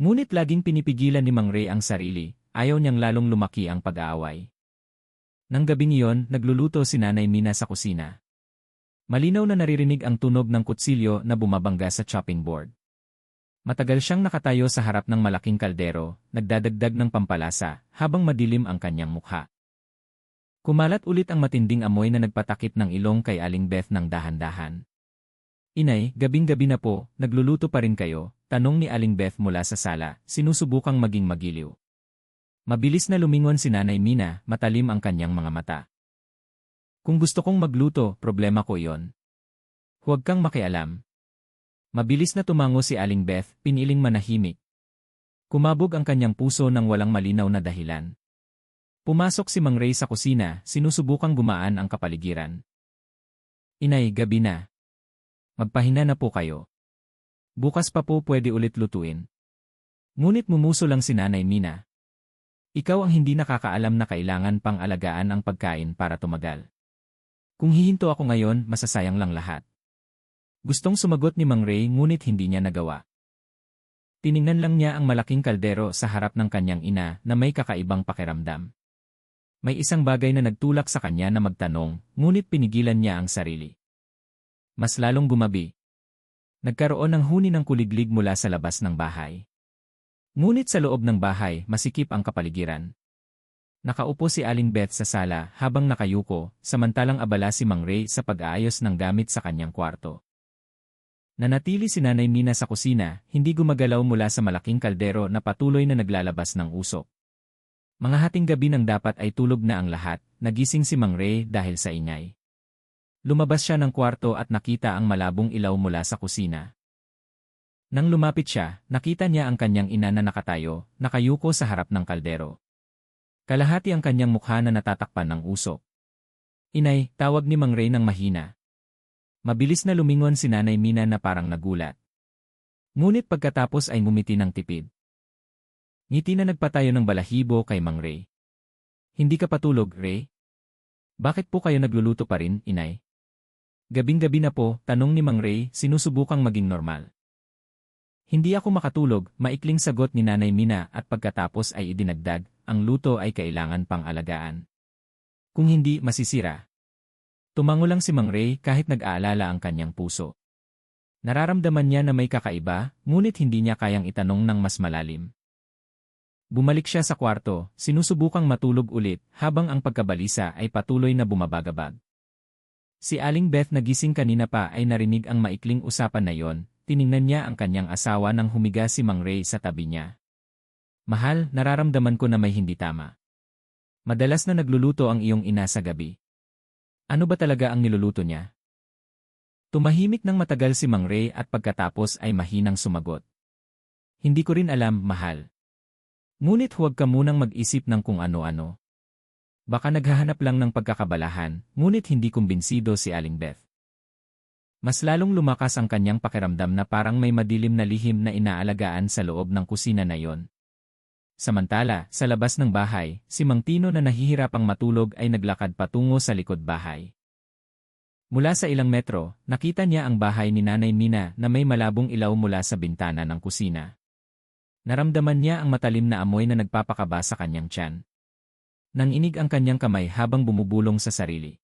Ngunit laging pinipigilan ni Mang Ray ang sarili, ayaw niyang lalong lumaki ang pag-aaway. Nang gabing iyon, nagluluto si Nanay Mina sa kusina. Malinaw na naririnig ang tunog ng kutsilyo na bumabangga sa chopping board. Matagal siyang nakatayo sa harap ng malaking kaldero, nagdadagdag ng pampalasa, habang madilim ang kanyang mukha. Kumalat ulit ang matinding amoy na nagpatakip ng ilong kay Aling Beth ng dahan-dahan. Inay, gabing-gabi na po, nagluluto pa rin kayo, tanong ni Aling Beth mula sa sala, sinusubukang maging magiliw. Mabilis na lumingon si Nanay Mina, matalim ang kanyang mga mata. Kung gusto kong magluto, problema ko iyon. Huwag kang makialam. Mabilis na tumango si Aling Beth, piniling manahimik. Kumabog ang kanyang puso nang walang malinaw na dahilan. Pumasok si Mang Ray sa kusina, sinusubukang gumaan ang kapaligiran. Inay, gabi na. Magpahinga na po kayo. Bukas pa po pwede ulit lutuin. Ngunit mumuso lang si Nanay Mina. Ikaw ang hindi nakakaalam na kailangan pang alagaan ang pagkain para tumagal. Kung hihinto ako ngayon, masasayang lang lahat. Gustong sumagot ni Mang Ray ngunit hindi niya nagawa. Tiningnan lang niya ang malaking kaldero sa harap ng kanyang ina na may kakaibang pakiramdam. May isang bagay na nagtulak sa kanya na magtanong, ngunit pinigilan niya ang sarili. Mas lalong gumabi. Nagkaroon ng huni ng kuliglig mula sa labas ng bahay. Ngunit sa loob ng bahay, masikip ang kapaligiran. Nakaupo si Aling Beth sa sala habang nakayuko, samantalang abala si Mang Ray sa pag-aayos ng gamit sa kanyang kwarto. Nanatili si Nanay Mina sa kusina, hindi gumagalaw mula sa malaking kaldero na patuloy na naglalabas ng usok. Mga hating gabi nang dapat ay tulog na ang lahat, nagising si Mang Ray dahil sa ingay. Lumabas siya ng kwarto at nakita ang malabong ilaw mula sa kusina. Nang lumapit siya, nakita niya ang kanyang ina na nakatayo, nakayuko sa harap ng kaldero. Kalahati ang kanyang mukha na natatakpan ng usok. Inay, tawag ni Mang Ray ng mahina. Mabilis na lumingon si Nanay Mina na parang nagulat. Ngunit pagkatapos ay ngumiti ng tipid. Ngiti na nagpatayo ng balahibo kay Mang Ray. Hindi ka patulog, Ray? Bakit po kayo nagluluto pa rin, Inay? Gabing-gabi na po, tanong ni Mang Ray, sinusubukang maging normal. Hindi ako makatulog, maikling sagot ni Nanay Mina at pagkatapos ay idinagdag, ang luto ay kailangan pang alagaan. Kung hindi, masisira. Tumango lang si Mang Ray kahit nag-aalala ang kanyang puso. Nararamdaman niya na may kakaiba, ngunit hindi niya kayang itanong ng mas malalim. Bumalik siya sa kwarto, sinusubukang matulog ulit habang ang pagkabalisa ay patuloy na bumabagabag. Si Aling Beth nagising kanina pa ay narinig ang maikling usapan na yon, tiningnan niya ang kanyang asawa nang humiga si Mang Ray sa tabi niya. Mahal, nararamdaman ko na may hindi tama. Madalas na nagluluto ang iyong ina sa gabi. Ano ba talaga ang niluluto niya? Tumahimik ng matagal si Mang Ray at pagkatapos ay mahinang sumagot. Hindi ko rin alam, mahal. Ngunit huwag ka munang mag-isip ng kung ano-ano. Baka naghahanap lang ng pagkakabalahan, ngunit hindi kumbinsido si Aling Beth. Mas lalong lumakas ang kanyang pakiramdam na parang may madilim na lihim na inaalagaan sa loob ng kusina na yon. Samantala, sa labas ng bahay, si Mang Tino na nahihirapang matulog ay naglakad patungo sa likod bahay. Mula sa ilang metro, nakita niya ang bahay ni Nanay Mina na may malabong ilaw mula sa bintana ng kusina. Naramdaman niya ang matalim na amoy na nagpapakaba sa kanyang tiyan. Nanginig ang kanyang kamay habang bumubulong sa sarili.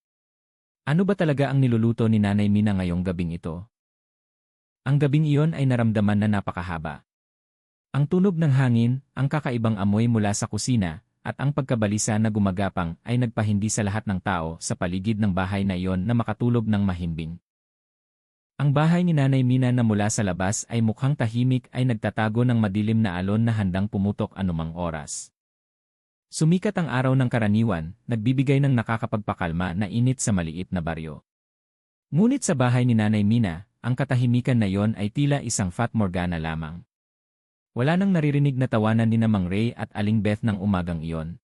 Ano ba talaga ang niluluto ni Nanay Mina ngayong gabing ito? Ang gabing iyon ay naramdaman na napakahaba. Ang tunog ng hangin, ang kakaibang amoy mula sa kusina, at ang pagkabalisa na gumagapang ay nagpahindi sa lahat ng tao sa paligid ng bahay na iyon na makatulog ng mahimbing. Ang bahay ni Nanay Mina na mula sa labas ay mukhang tahimik ay nagtatago ng madilim na alon na handang pumutok anumang oras. Sumikat ang araw ng karaniwan, nagbibigay ng nakakapagpakalma na init sa maliit na baryo. Ngunit sa bahay ni Nanay Mina, ang katahimikan na iyon ay tila isang fatmorgana lamang. Wala nang naririnig na tawanan ni Mang Ray at Aling Beth ng umagang iyon.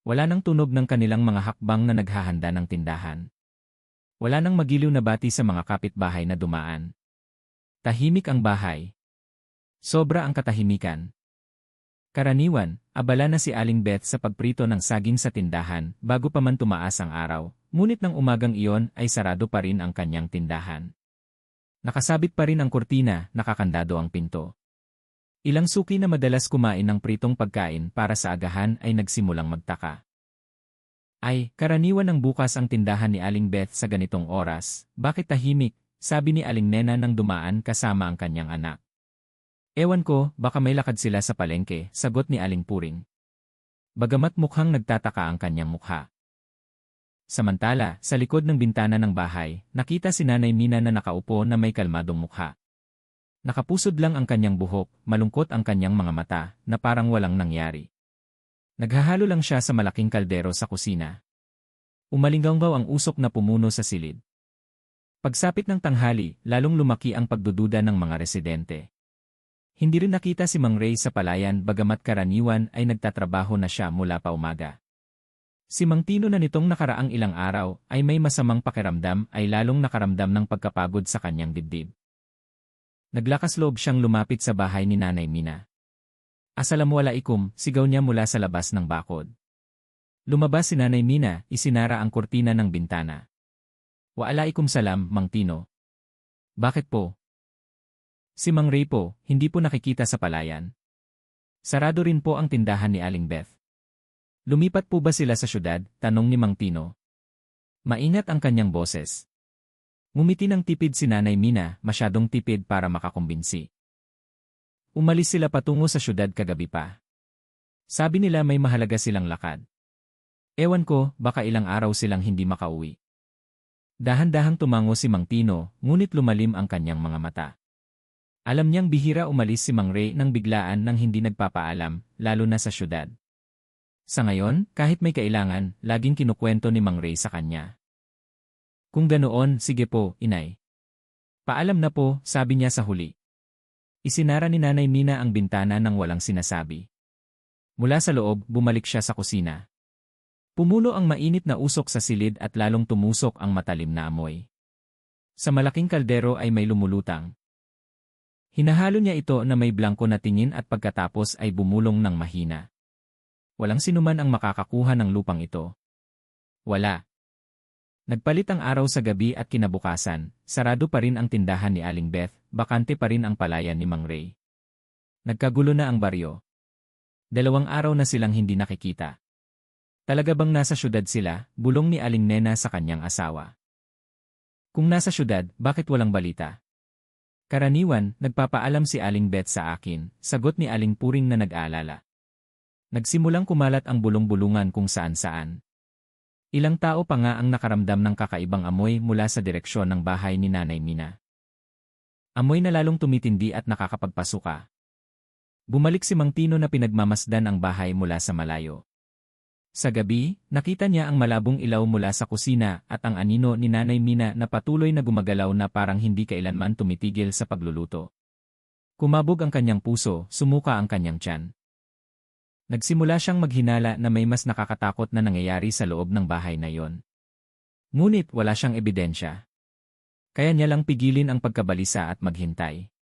Wala nang tunog ng kanilang mga hakbang na naghahanda ng tindahan. Wala nang magiliw na bati sa mga kapitbahay na dumaan. Tahimik ang bahay. Sobra ang katahimikan. Karaniwan, abala na si Aling Beth sa pagprito ng saging sa tindahan bago pa man tumaas ang araw, ngunit ng umagang iyon ay sarado pa rin ang kanyang tindahan. Nakasabit pa rin ang kurtina, nakakandado ang pinto. Ilang suki na madalas kumain ng pritong pagkain para sa agahan ay nagsimulang magtaka. Ay, karaniwan ng bukas ang tindahan ni Aling Beth sa ganitong oras, bakit tahimik? Sabi ni Aling Nena nang dumaan kasama ang kanyang anak. Ewan ko, baka may lakad sila sa palengke, sagot ni Aling Puring. Bagamat mukhang nagtataka ang kanyang mukha. Samantala, sa likod ng bintana ng bahay, nakita si Nanay Mina na nakaupo na may kalmadong mukha. Nakapusod lang ang kanyang buhok, malungkot ang kanyang mga mata, na parang walang nangyari. Naghahalo lang siya sa malaking kaldero sa kusina. Umalinggaw ang usok na pumuno sa silid. Pagsapit ng tanghali, lalong lumaki ang pagdududa ng mga residente. Hindi rin nakita si Mang Ray sa palayan bagamat karaniwan ay nagtatrabaho na siya mula pa umaga. Si Mang Tino na nitong nakaraang ilang araw ay may masamang pakiramdam ay lalong nakaramdam ng pagkapagod sa kanyang dibdib. Naglakas loob siyang lumapit sa bahay ni Nanay Mina. Assalamualaikum, sigaw niya mula sa labas ng bakod. Lumabas si Nanay Mina, isinara ang kurtina ng bintana. Waalaikum salam, Mang Tino. Bakit po? Si Mang Ray po, hindi po nakikita sa palayan. Sarado rin po ang tindahan ni Aling Beth. Lumipat po ba sila sa syudad? Tanong ni Mang Tino. Maingat ang kanyang boses. Ngumiti ng tipid si Nanay Mina, masyadong tipid para makakumbinsi. Umalis sila patungo sa syudad kagabi pa. Sabi nila may mahalaga silang lakad. Ewan ko, baka ilang araw silang hindi makauwi. Dahan-dahang tumango si Mang Tino, ngunit lumalim ang kanyang mga mata. Alam niyang bihira umalis si Mang Ray nang biglaan nang hindi nagpapaalam, lalo na sa syudad. Sa ngayon, kahit may kailangan, laging kinukwento ni Mang Ray sa kanya. Kung ganoon, sige po, inay. Paalam na po, sabi niya sa huli. Isinara ni Nanay Mina ang bintana nang walang sinasabi. Mula sa loob, bumalik siya sa kusina. Pumulo ang mainit na usok sa silid at lalong tumusok ang matalim na amoy. Sa malaking kaldero ay may lumulutang. Hinahalo niya ito na may blangko na tingin at pagkatapos ay bumulong ng mahina. Walang sinuman ang makakakuha ng lupang ito. Wala. Nagpalit ang araw sa gabi at kinabukasan, sarado pa rin ang tindahan ni Aling Beth, bakante pa rin ang palayan ni Mang Ray. Nagkagulo na ang baryo. 2 araw na silang hindi nakikita. Talaga bang nasa syudad sila? Bulong ni Aling Nena sa kanyang asawa. Kung nasa syudad, bakit walang balita? Karaniwan, nagpapaalam si Aling Beth sa akin, sagot ni Aling Puring na nag-aalala. Nagsimulang kumalat ang bulong-bulungan kung saan-saan. Ilang tao pa nga ang nakaramdam ng kakaibang amoy mula sa direksyon ng bahay ni Nanay Mina. Amoy na lalong tumitindi at nakakapagpasuka. Bumalik si Mang Tino na pinagmamasdan ang bahay mula sa malayo. Sa gabi, nakita niya ang malabong ilaw mula sa kusina at ang anino ni Nanay Mina na patuloy na gumagalaw na parang hindi kailanman tumitigil sa pagluluto. Kumabog ang kanyang puso, sumuka ang kanyang tiyan. Nagsimula siyang maghinala na may mas nakakatakot na nangyayari sa loob ng bahay na yon. Ngunit wala siyang ebidensya. Kaya niya lang pigilin ang pagkabalisa at maghintay.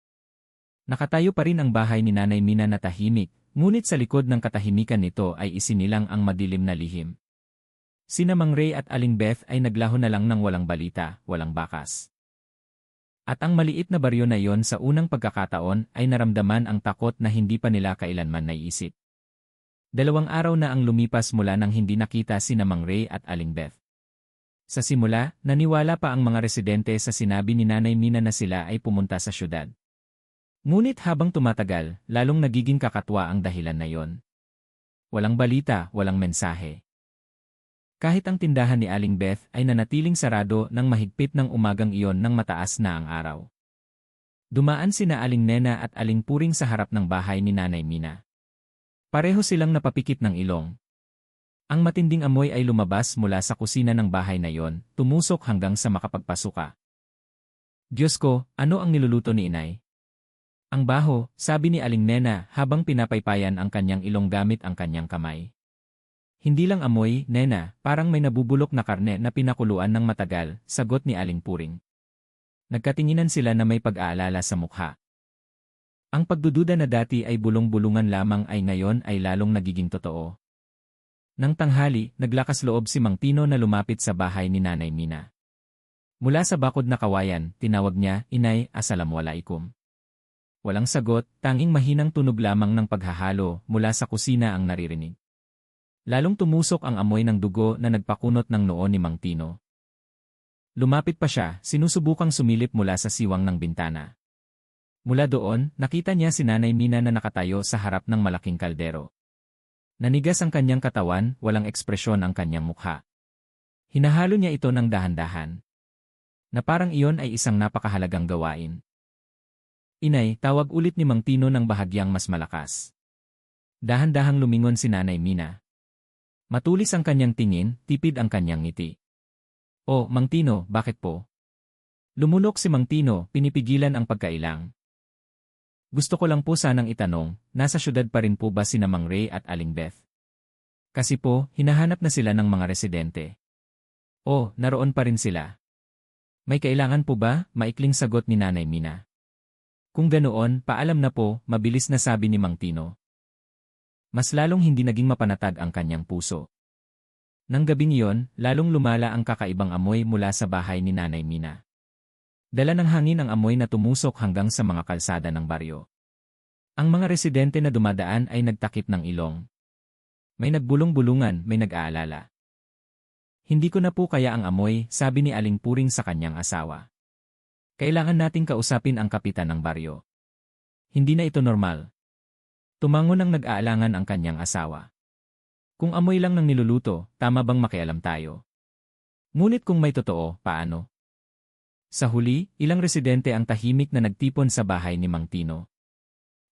Nakatayo pa rin ang bahay ni Nanay Mina na tahimik, ngunit sa likod ng katahimikan nito ay isinilang ang madilim na lihim. Sina Mang Ray at Aling Beth ay naglaho na lang ng walang balita, walang bakas. At ang maliit na baryo na yon sa unang pagkakataon ay naramdaman ang takot na hindi pa nila kailanman naiisip. 2 araw na ang lumipas mula nang hindi nakita sina Mang Ray at Aling Beth. Sa simula, naniwala pa ang mga residente sa sinabi ni Nanay Mina na sila ay pumunta sa syudad. Ngunit habang tumatagal, lalong nagiging kakatwa ang dahilan na yon. Walang balita, walang mensahe. Kahit ang tindahan ni Aling Beth ay nanatiling sarado nang mahigpit ng umagang iyon nang mataas na ang araw. Dumaan sina Aling Nena at Aling Puring sa harap ng bahay ni Nanay Mina. Pareho silang napapikit ng ilong. Ang matinding amoy ay lumabas mula sa kusina ng bahay na yon, tumusok hanggang sa makapagpasuka. Diyos ko, ano ang niluluto ni Inay? Ang baho, sabi ni Aling Nena habang pinapaypayan ang kanyang ilong gamit ang kanyang kamay. Hindi lang amoy, Nena, parang may nabubulok na karne na pinakuluan ng matagal, sagot ni Aling Puring. Nagkatinginan sila na may pag-aalala sa mukha. Ang pagdududa na dati ay bulong-bulungan lamang ay ngayon ay lalong nagiging totoo. Nang tanghali, naglakas loob si Mang Tino na lumapit sa bahay ni Nanay Mina. Mula sa bakod na kawayan, tinawag niya, Inay, assalamualaikum. Walang sagot, tanging mahinang tunog lamang ng paghahalo mula sa kusina ang naririnig. Lalong tumusok ang amoy ng dugo na nagpakunot ng noo ni Mang Tino. Lumapit pa siya, sinusubukang sumilip mula sa siwang ng bintana. Mula doon, nakita niya si Nanay Mina na nakatayo sa harap ng malaking kaldero. Nanigas ang kanyang katawan, walang ekspresyon ang kanyang mukha. Hinahalo niya ito ng dahan-dahan. Na parang iyon ay isang napakahalagang gawain. Inay, tawag ulit ni Mang Tino ng bahagyang mas malakas. Dahan-dahang lumingon si Nanay Mina. Matulis ang kanyang tingin, tipid ang kanyang ngiti. "Oh, Mang Tino, bakit po?" Lumulok si Mang Tino, pinipigilan ang pagkailang. "Gusto ko lang po sanang itanong, nasa syudad pa rin po ba sina Mang Ray at Aling Beth? Kasi po, hinahanap na sila ng mga residente." "Oh, naroon pa rin sila." "May kailangan po ba?" Maikling sagot ni Nanay Mina. "Kung ganoon, paalam na po," mabilis na sabi ni Mang Tino. Mas lalong hindi naging mapanatag ang kanyang puso. Nang gabing iyon, lalong lumala ang kakaibang amoy mula sa bahay ni Nanay Mina. Dala ng hangin ang amoy na tumusok hanggang sa mga kalsada ng baryo. Ang mga residente na dumadaan ay nagtakip ng ilong. May nagbulong-bulungan, may nag-aalala. "Hindi ko na po kaya ang amoy," sabi ni Aling Puring sa kanyang asawa. "Kailangan nating kausapin ang kapitan ng baryo. Hindi na ito normal." Tumangon ang nag-aalangan ang kanyang asawa. "Kung amoy lang ng niluluto, tama bang makialam tayo? Ngunit kung may totoo, paano?" Sa huli, ilang residente ang tahimik na nagtipon sa bahay ni Mang Tino.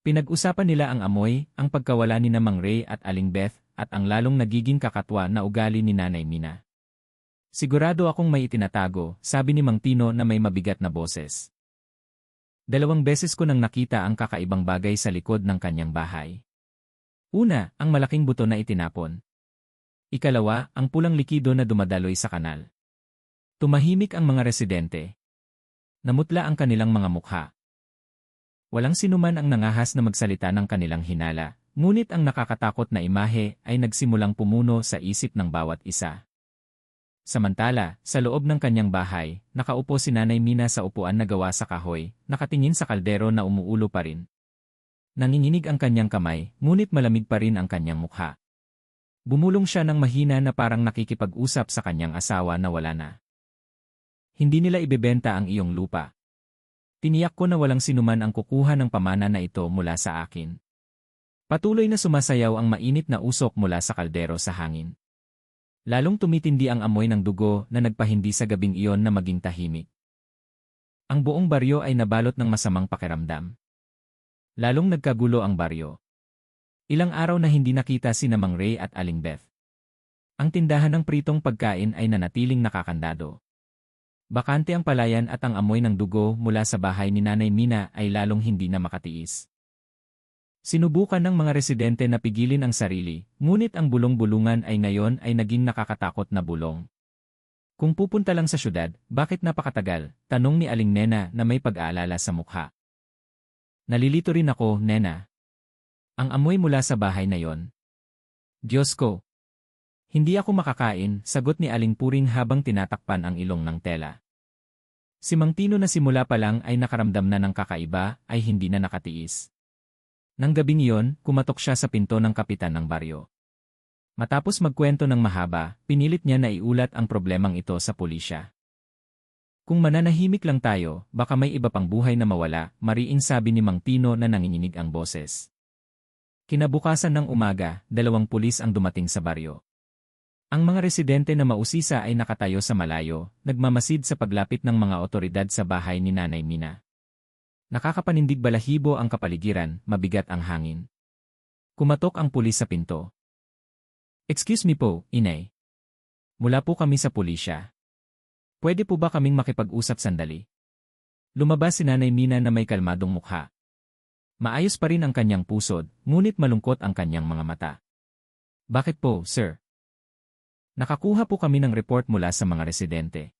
Pinag-usapan nila ang amoy, ang pagkawala ni Mang Ray at Aling Beth, at ang lalong nagiging kakatwa na ugali ni Nanay Mina. "Sigurado akong may itinatago," sabi ni Mang Tino na may mabigat na boses. 2 beses ko nang nakita ang kakaibang bagay sa likod ng kanyang bahay. Una, ang malaking buto na itinapon. Ikalawa, ang pulang likido na dumadaloy sa kanal. Tumahimik ang mga residente. Namutla ang kanilang mga mukha. Walang sinuman ang nangahas na magsalita ng kanilang hinala, ngunit ang nakakatakot na imahe ay nagsimulang pumuno sa isip ng bawat isa. Samantala, sa loob ng kanyang bahay, nakaupo si Nanay Mina sa upuan na gawa sa kahoy, nakatingin sa kaldero na umuulo pa rin. Nanginginig ang kanyang kamay, ngunit malamig pa rin ang kanyang mukha. Bumulong siya ng mahina na parang nakikipag-usap sa kanyang asawa na wala na. "Hindi nila ibebenta ang iyong lupa. Tiniyak ko na walang sinuman ang kukuha ng pamana na ito mula sa akin." Patuloy na sumasayaw ang mainit na usok mula sa kaldero sa hangin. Lalong tumitindi ang amoy ng dugo na nagpahindi sa gabing iyon na maging tahimik. Ang buong baryo ay nabalot ng masamang pakiramdam. Lalong nagkagulo ang baryo. Ilang araw na hindi nakita sina Mang Ray at Aling Beth. Ang tindahan ng pritong pagkain ay nanatiling nakakandado. Bakante ang palayan at ang amoy ng dugo mula sa bahay ni Nanay Mina ay lalong hindi na makatiis. Sinubukan ng mga residente na pigilin ang sarili, ngunit ang bulong-bulungan ay ngayon ay naging nakakatakot na bulong. "Kung pupunta lang sa syudad, bakit napakatagal?" tanong ni Aling Nena na may pag-aalala sa mukha. "Nalilito rin ako, Nena. Ang amoy mula sa bahay na yon. Diyos ko! Hindi ako makakain," sagot ni Aling Puring habang tinatakpan ang ilong ng tela. Si Mang Tino na simula pa lang ay nakaramdam na ng kakaiba ay hindi na nakatiis. Nang gabing iyon, kumatok siya sa pinto ng kapitan ng baryo. Matapos magkwento ng mahaba, pinilit niya na iulat ang problemang ito sa pulisya. "Kung mananahimik lang tayo, baka may iba pang buhay na mawala," mariing sabi ni Mang Tino na nanginginig ang boses. Kinabukasan ng umaga, 2 pulis ang dumating sa baryo. Ang mga residente na mausisa ay nakatayo sa malayo, nagmamasid sa paglapit ng mga otoridad sa bahay ni Nanay Mina. Nakakapanindig balahibo ang kapaligiran, mabigat ang hangin. Kumatok ang pulis sa pinto. "Excuse me po, Inay. Mula po kami sa pulisya. Pwede po ba kaming makipag-usap sandali?" Lumabas si Nanay Mina na may kalmadong mukha. Maayos pa rin ang kanyang pusod, ngunit malungkot ang kanyang mga mata. "Bakit po, sir?" "Nakakuha po kami ng report mula sa mga residente.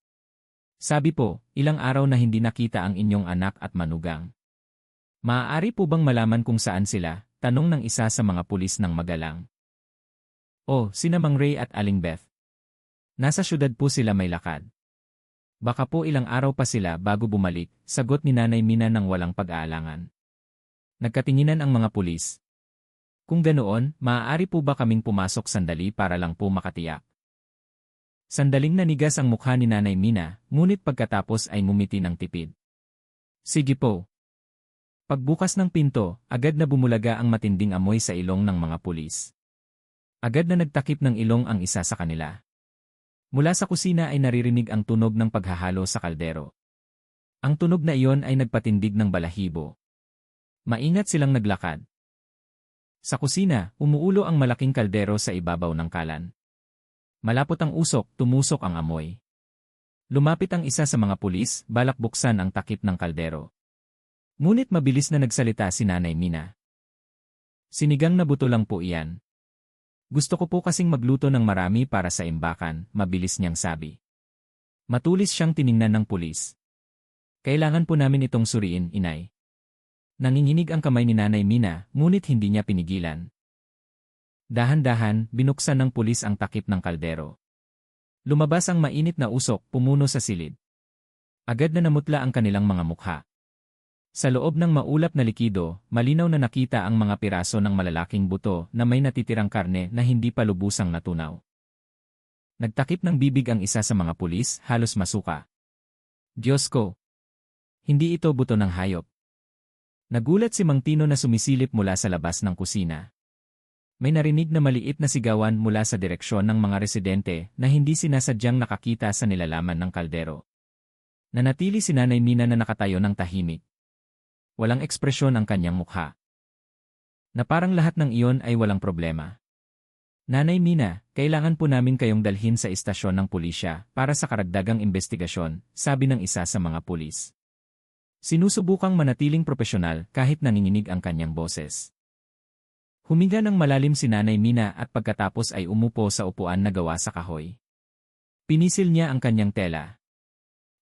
Sabi po, ilang araw na hindi nakita ang inyong anak at manugang. Maaari po bang malaman kung saan sila?" tanong ng isa sa mga pulis ng magalang. "Oh, sina Mang Ray at Aling Beth. Nasa syudad po sila may lakad. Baka po ilang araw pa sila bago bumalik," sagot ni Nanay Mina ng walang pag-aalangan. Nagkatinginan ang mga pulis. Kung ganoon, maaari po ba kaming pumasok sandali para lang po makatiyak? Sandaling nanigas ang mukha ni Nanay Mina, ngunit pagkatapos ay ngumiti ng tipid. Sige po. Pagbukas ng pinto, agad na bumulaga ang matinding amoy sa ilong ng mga pulis. Agad na nagtakip ng ilong ang isa sa kanila. Mula sa kusina ay naririnig ang tunog ng paghahalo sa kaldero. Ang tunog na iyon ay nagpatindig ng balahibo. Maingat silang naglakad. Sa kusina, umuulo ang malaking kaldero sa ibabaw ng kalan. Malapot ang usok, tumusok ang amoy. Lumapit ang isa sa mga pulis, balak buksan ang takip ng kaldero. Ngunit mabilis na nagsalita si Nanay Mina. Sinigang na buto lang po iyan. Gusto ko po kasing magluto ng marami para sa imbakan, mabilis niyang sabi. Matulis siyang tiningnan ng pulis. Kailangan po namin itong suriin, inay. Nanginginig ang kamay ni Nanay Mina, ngunit hindi niya pinigilan. Dahan-dahan, binuksan ng pulis ang takip ng kaldero. Lumabas ang mainit na usok, pumuno sa silid. Agad na namutla ang kanilang mga mukha. Sa loob ng maulap na likido, malinaw na nakita ang mga piraso ng malalaking buto na may natitirang karne na hindi pa lubusang natunaw. Nagtakip ng bibig ang isa sa mga pulis, halos masuka. Diyos ko! Hindi ito buto ng hayop. Nagulat si Mang Tino na sumisilip mula sa labas ng kusina. May narinig na maliit na sigawan mula sa direksyon ng mga residente na hindi sinasadyang nakakita sa nilalaman ng kaldero. Nanatili si Nanay Mina na nakatayo ng tahimik. Walang ekspresyon ang kanyang mukha. Na parang lahat ng iyon ay walang problema. Nanay Mina, kailangan po namin kayong dalhin sa istasyon ng pulisya para sa karagdagang investigasyon, sabi ng isa sa mga pulis. Sinusubukang manatiling propesyonal kahit nanginginig ang kanyang boses. Huminga ng malalim si Nanay Mina at pagkatapos ay umupo sa upuan na gawa sa kahoy. Pinisil niya ang kanyang tela.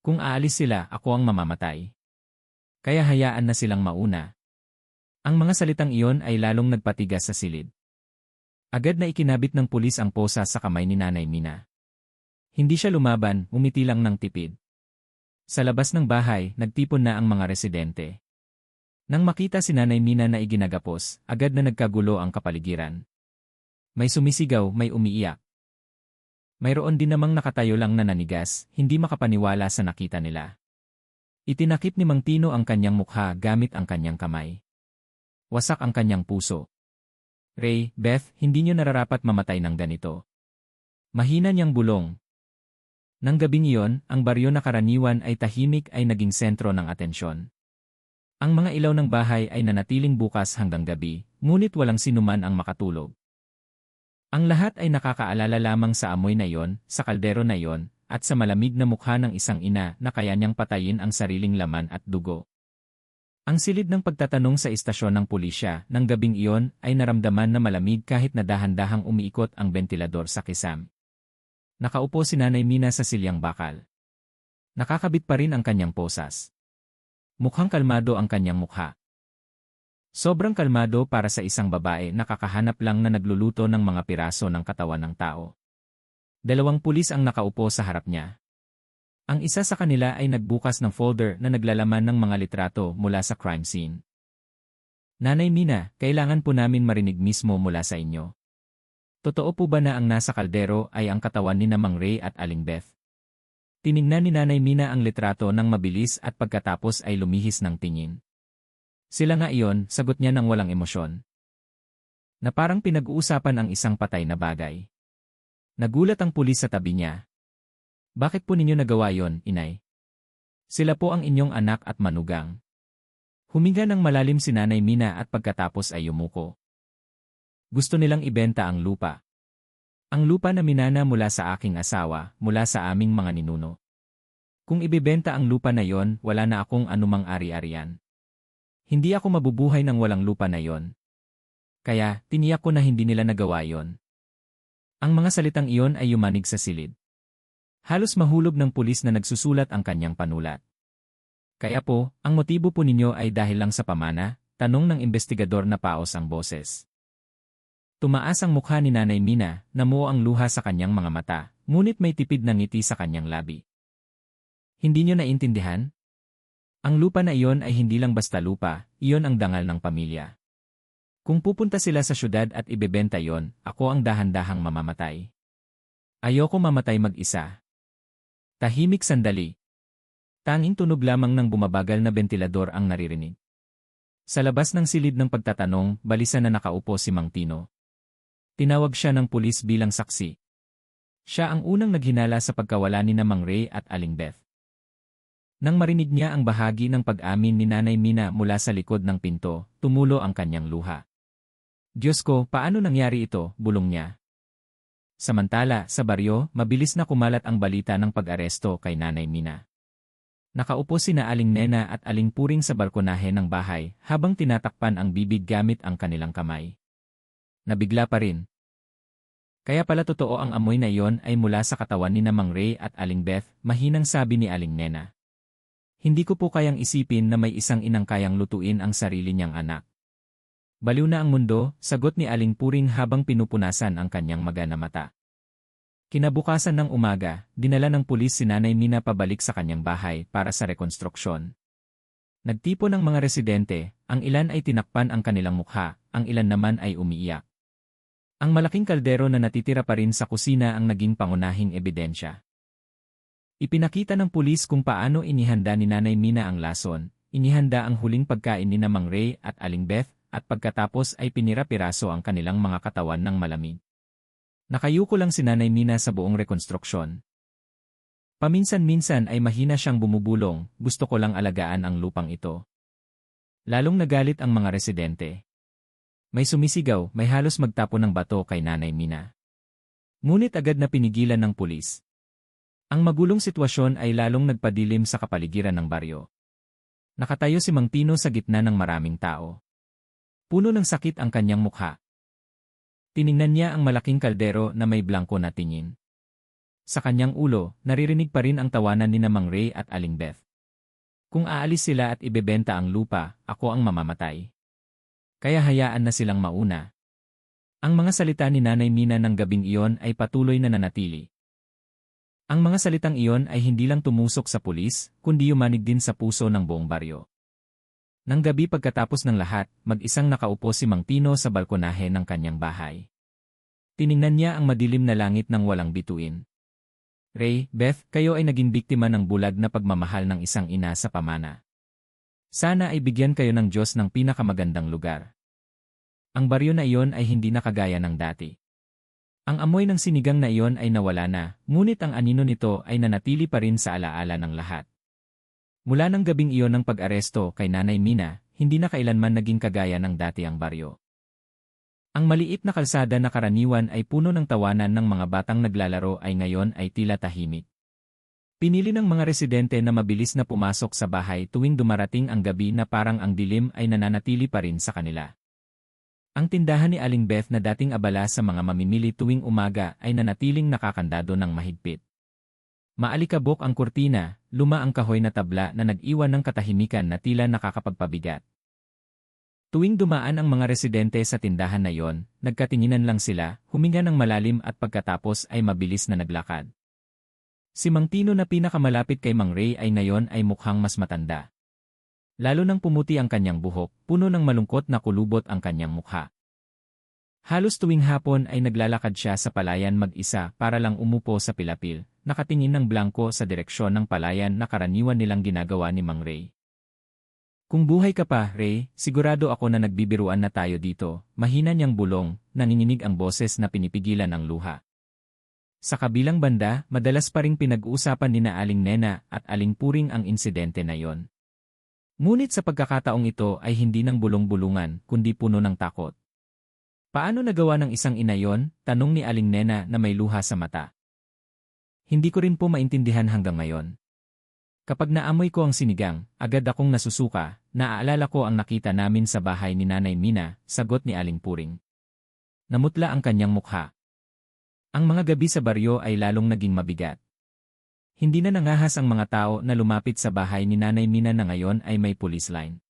Kung aalis sila, ako ang mamamatay. Kaya hayaan na silang mauna. Ang mga salitang iyon ay lalong nagpatigas sa silid. Agad na ikinabit ng pulis ang posa sa kamay ni Nanay Mina. Hindi siya lumaban, umiti lang ng tipid. Sa labas ng bahay, nagtipon na ang mga residente. Nang makita si Nanay Mina na iginagapos, agad na nagkagulo ang kapaligiran. May sumisigaw, may umiiyak. Mayroon din namang nakatayo lang na nanigas, hindi makapaniwala sa nakita nila. Itinakip ni Mang Tino ang kanyang mukha gamit ang kanyang kamay. Wasak ang kanyang puso. Ray, Beth, hindi niyo nararapat mamatay ng ganito. Mahina niyang bulong. Nang gabing iyon, ang baryo na karaniwan ay tahimik ay naging sentro ng atensyon. Ang mga ilaw ng bahay ay nanatiling bukas hanggang gabi, ngunit walang sinuman ang makatulog. Ang lahat ay nakakaalala lamang sa amoy na iyon, sa kaldero na iyon, at sa malamig na mukha ng isang ina na kaya niyang patayin ang sariling laman at dugo. Ang silid ng pagtatanong sa istasyon ng pulisya ng gabing iyon ay naramdaman na malamig kahit na dahan-dahang umiikot ang bentilador sa kisam. Nakaupo si Nanay Mina sa silyang bakal. Nakakabit pa rin ang kanyang posas. Mukhang kalmado ang kanyang mukha. Sobrang kalmado para sa isang babae na kakahanap lang na nagluluto ng mga piraso ng katawan ng tao. 2 pulis ang nakaupo sa harap niya. Ang isa sa kanila ay nagbukas ng folder na naglalaman ng mga litrato mula sa crime scene. Nanay Mina, kailangan po namin marinig mismo mula sa inyo. Totoo po ba na ang nasa kaldero ay ang katawan ni Mang Ray at Aling Beth? Tiningnan ni Nanay Mina ang litrato ng mabilis at pagkatapos ay lumihis ng tingin. Sila nga iyon, sagot niya ng walang emosyon. Na parang pinag-uusapan ang isang patay na bagay. Nagulat ang pulis sa tabi niya. Bakit po ninyo nagawa yon, inay? Sila po ang inyong anak at manugang. Huminga ng malalim si Nanay Mina at pagkatapos ay yumuko. Gusto nilang ibenta ang lupa. Ang lupa na minana mula sa aking asawa, mula sa aming mga ninuno. Kung ibebenta ang lupa na yon, wala na akong anumang ari-arian. Hindi ako mabubuhay ng walang lupa na yon. Kaya, tiniyak ko na hindi nila nagawa yon. Ang mga salitang iyon ay yumanig sa silid. Halos mahulog ng pulis na nagsusulat ang kanyang panulat. Kaya po, ang motibo po ninyo ay dahil lang sa pamana, tanong ng investigador na paos ang boses. Tumaas ang mukha ni Nanay Mina, namuo ang luha sa kanyang mga mata, ngunit may tipid na ngiti sa kanyang labi. Hindi nyo naintindihan? Ang lupa na iyon ay hindi lang basta lupa, iyon ang dangal ng pamilya. Kung pupunta sila sa syudad at ibebenta yon, ako ang dahan-dahang mamamatay. Ayoko mamatay mag-isa. Tahimik sandali. Tanging tunog lamang ng bumabagal na bentilador ang naririnig. Sa labas ng silid ng pagtatanong, balisa na nakaupo si Mang Tino. Tinawag siya ng pulis bilang saksi. Siya ang unang naghinala sa pagkawala ni na Mang Ray at Aling Beth. Nang marinig niya ang bahagi ng pag-amin ni Nanay Mina mula sa likod ng pinto, tumulo ang kanyang luha. Diyos ko, paano nangyari ito? Bulong niya. Samantala, sa baryo, mabilis na kumalat ang balita ng pag-aresto kay Nanay Mina. Nakaupo sina Aling Nena at Aling Puring sa balkonahe ng bahay habang tinatakpan ang bibig gamit ang kanilang kamay. Nabigla pa rin. Kaya pala totoo ang amoy na iyon ay mula sa katawan ni na Mang Ray at Aling Beth, mahinang sabi ni Aling Nena. Hindi ko po kayang isipin na may isang inang kayang lutuin ang sarili niyang anak. Baliw na ang mundo, sagot ni Aling Puring habang pinupunasan ang kanyang maga na mata. Kinabukasan ng umaga, dinala ng pulis si Nanay Mina pabalik sa kanyang bahay para sa rekonstruksyon. Nagtipon ng mga residente, ang ilan ay tinakpan ang kanilang mukha, ang ilan naman ay umiiyak. Ang malaking kaldero na natitira pa rin sa kusina ang naging pangunahing ebidensya. Ipinakita ng pulis kung paano inihanda ni Nanay Mina ang lason, inihanda ang huling pagkain ni na Mang Ray at Aling Beth, at pagkatapos ay pinira-piraso ang kanilang mga katawan ng malamig. Nakayuko lang si Nanay Mina sa buong rekonstruksyon. Paminsan-minsan ay mahina siyang bumubulong, gusto ko lang alagaan ang lupang ito. Lalong nagalit ang mga residente. May sumisigaw, may halos magtapo ng bato kay Nanay Mina. Ngunit agad na pinigilan ng pulis. Ang magulong sitwasyon ay lalong nagpadilim sa kapaligiran ng baryo. Nakatayo si Mang Tino sa gitna ng maraming tao. Puno ng sakit ang kanyang mukha. Tiningnan niya ang malaking kaldero na may blangko na tingin. Sa kanyang ulo, naririnig pa rin ang tawanan ni na Mang Ray at Aling Beth. Kung aalis sila at ibebenta ang lupa, ako ang mamamatay. Kaya hayaan na silang mauna. Ang mga salita ni Nanay Mina ng gabing iyon ay patuloy na nanatili. Ang mga salitang iyon ay hindi lang tumusok sa pulis, kundi yumanig din sa puso ng buong baryo. Nang gabi pagkatapos ng lahat, mag-isang nakaupo si Mang Tino sa balkonahe ng kanyang bahay. Tiningnan niya ang madilim na langit ng walang bituin. Ray, Beth, kayo ay naging biktima ng bulag na pagmamahal ng isang ina sa pamana. Sana ay bigyan kayo ng Diyos ng pinakamagandang lugar. Ang baryo na iyon ay hindi na kagaya ng dati. Ang amoy ng sinigang na iyon ay nawala na, ngunit ang anino nito ay nanatili pa rin sa alaala ng lahat. Mula ng gabing iyon ng pag-aresto kay Nanay Mina, hindi na kailanman naging kagaya ng dati ang baryo. Ang maliit na kalsada na karaniwan ay puno ng tawanan ng mga batang naglalaro ay ngayon ay tila tahimik. Pinili ng mga residente na mabilis na pumasok sa bahay tuwing dumarating ang gabi na parang ang dilim ay nananatili pa rin sa kanila. Ang tindahan ni Aling Beth na dating abala sa mga mamimili tuwing umaga ay nanatiling nakakandado ng mahigpit. Maalikabok ang kurtina, luma ang kahoy na tabla na nag-iwan ng katahimikan na tila nakakapagpabigat. Tuwing dumaan ang mga residente sa tindahan na iyon, nagkatinginan lang sila, huminga ng malalim at pagkatapos ay mabilis na naglakad. Si Mang Tino na pinakamalapit kay Mang Ray ay ngayon ay mukhang mas matanda. Lalo nang pumuti ang kanyang buhok, puno ng malungkot na kulubot ang kanyang mukha. Halos tuwing hapon ay naglalakad siya sa palayan mag-isa para lang umupo sa pilapil, nakatingin ng blangko sa direksyon ng palayan na karaniwan nilang ginagawa ni Mang Ray. Kung buhay ka pa, Ray, sigurado ako na nagbibiruan na tayo dito, mahina niyang bulong, nanginginig ang boses na pinipigilan ang luha. Sa kabilang banda, madalas pa ring pinag-uusapan ni na Aling Nena at Aling Puring ang insidente na yon. Ngunit sa pagkakataong ito ay hindi ng bulong-bulungan, kundi puno ng takot. Paano nagawa ng isang ina yon? Tanong ni Aling Nena na may luha sa mata. Hindi ko rin po maintindihan hanggang ngayon. Kapag naamoy ko ang sinigang, agad akong nasusuka, naaalala ko ang nakita namin sa bahay ni Nanay Mina, sagot ni Aling Puring. Namutla ang kanyang mukha. Ang mga gabi sa baryo ay lalong naging mabigat. Hindi na nangahas ang mga tao na lumapit sa bahay ni Nanay Mina na ngayon ay may police line.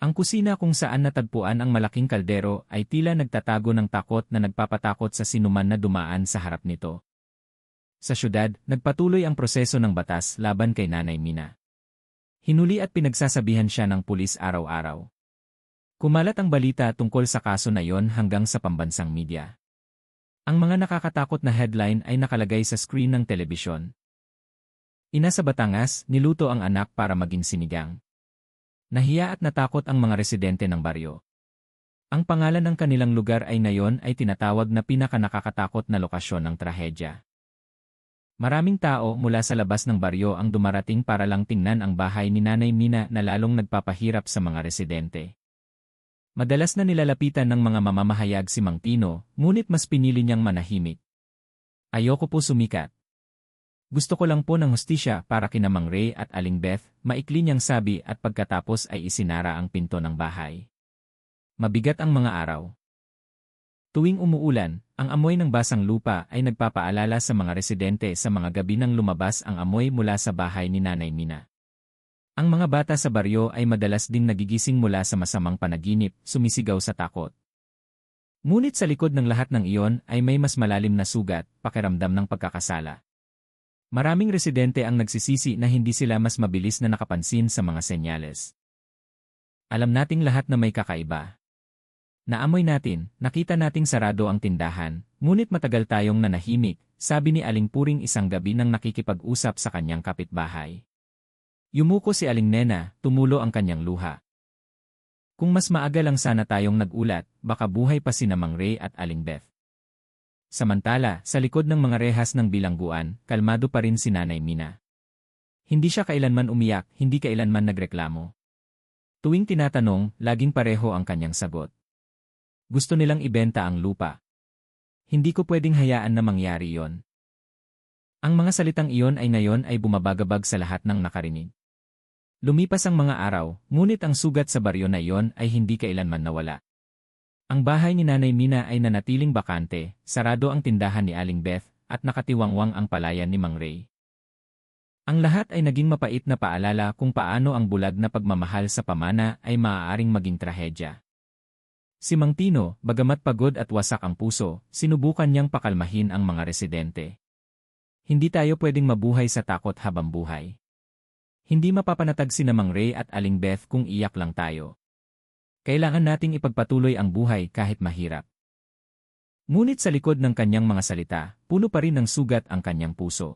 Ang kusina kung saan natagpuan ang malaking kaldero ay tila nagtatago ng takot na nagpapatakot sa sinuman na dumaan sa harap nito. Sa syudad, nagpatuloy ang proseso ng batas laban kay Nanay Mina. Hinuli at pinagsasabihan siya ng pulis araw-araw. Kumalat ang balita tungkol sa kaso na iyon hanggang sa pambansang media. Ang mga nakakatakot na headline ay nakalagay sa screen ng telebisyon. Ina sa Batangas, niluto ang anak para maging sinigang. Nahiya at natakot ang mga residente ng baryo. Ang pangalan ng kanilang lugar ay ngayon ay tinatawag na pinakanakakatakot na lokasyon ng trahedya. Maraming tao mula sa labas ng baryo ang dumarating para lang tingnan ang bahay ni Nanay Mina na lalong nagpapahirap sa mga residente. Madalas na nilalapitan ng mga mamamahayag si Mang Tino, ngunit mas pinili niyang manahimik. Ayoko po sumikat. Gusto ko lang po ng hustisya para kina Mang Ray at Aling Beth, maikli niyang sabi at pagkatapos ay isinara ang pinto ng bahay. Mabigat ang mga araw. Tuwing umuulan, ang amoy ng basang lupa ay nagpapaalala sa mga residente sa mga gabi nang lumabas ang amoy mula sa bahay ni Nanay Mina. Ang mga bata sa baryo ay madalas ding nagigising mula sa masamang panaginip, sumisigaw sa takot. Ngunit sa likod ng lahat ng iyon ay may mas malalim na sugat, pakiramdam ng pagkakasala. Maraming residente ang nagsisisi na hindi sila mas mabilis na nakapansin sa mga senyales. Alam nating lahat na may kakaiba. Naamoy natin, nakita nating sarado ang tindahan, ngunit matagal tayong nanahimik, sabi ni Aling Puring isang gabi nang nakikipag-usap sa kanyang kapitbahay. Yumuko si Aling Nena, tumulo ang kanyang luha. Kung mas maaga lang sana tayong nag-ulat, baka buhay pa sina Mang Ray at Aling Beth. Samantala, sa likod ng mga rehas ng bilangguan, kalmado pa rin si Nanay Mina. Hindi siya kailanman umiyak, hindi kailanman nagreklamo. Tuwing tinatanong, laging pareho ang kanyang sagot. Gusto nilang ibenta ang lupa. Hindi ko pwedeng hayaan na mangyari yon. Ang mga salitang iyon ay ngayon ay bumabagabag sa lahat ng nakarinig. Lumipas ang mga araw, ngunit ang sugat sa baryo na iyon ay hindi kailanman nawala. Ang bahay ni Nanay Mina ay nanatiling bakante, sarado ang tindahan ni Aling Beth, at nakatiwangwang ang palayan ni Mang Ray. Ang lahat ay naging mapait na paalala kung paano ang bulag na pagmamahal sa pamana ay maaaring maging trahedya. Si Mang Tino, bagamat pagod at wasak ang puso, sinubukan niyang pakalmahin ang mga residente. Hindi tayo pwedeng mabuhay sa takot habang buhay. Hindi mapapanatag sina Mang Ray at Aling Beth kung iyak lang tayo. Kailangan nating ipagpatuloy ang buhay kahit mahirap. Ngunit sa likod ng kanyang mga salita, puno pa rin ng sugat ang kanyang puso.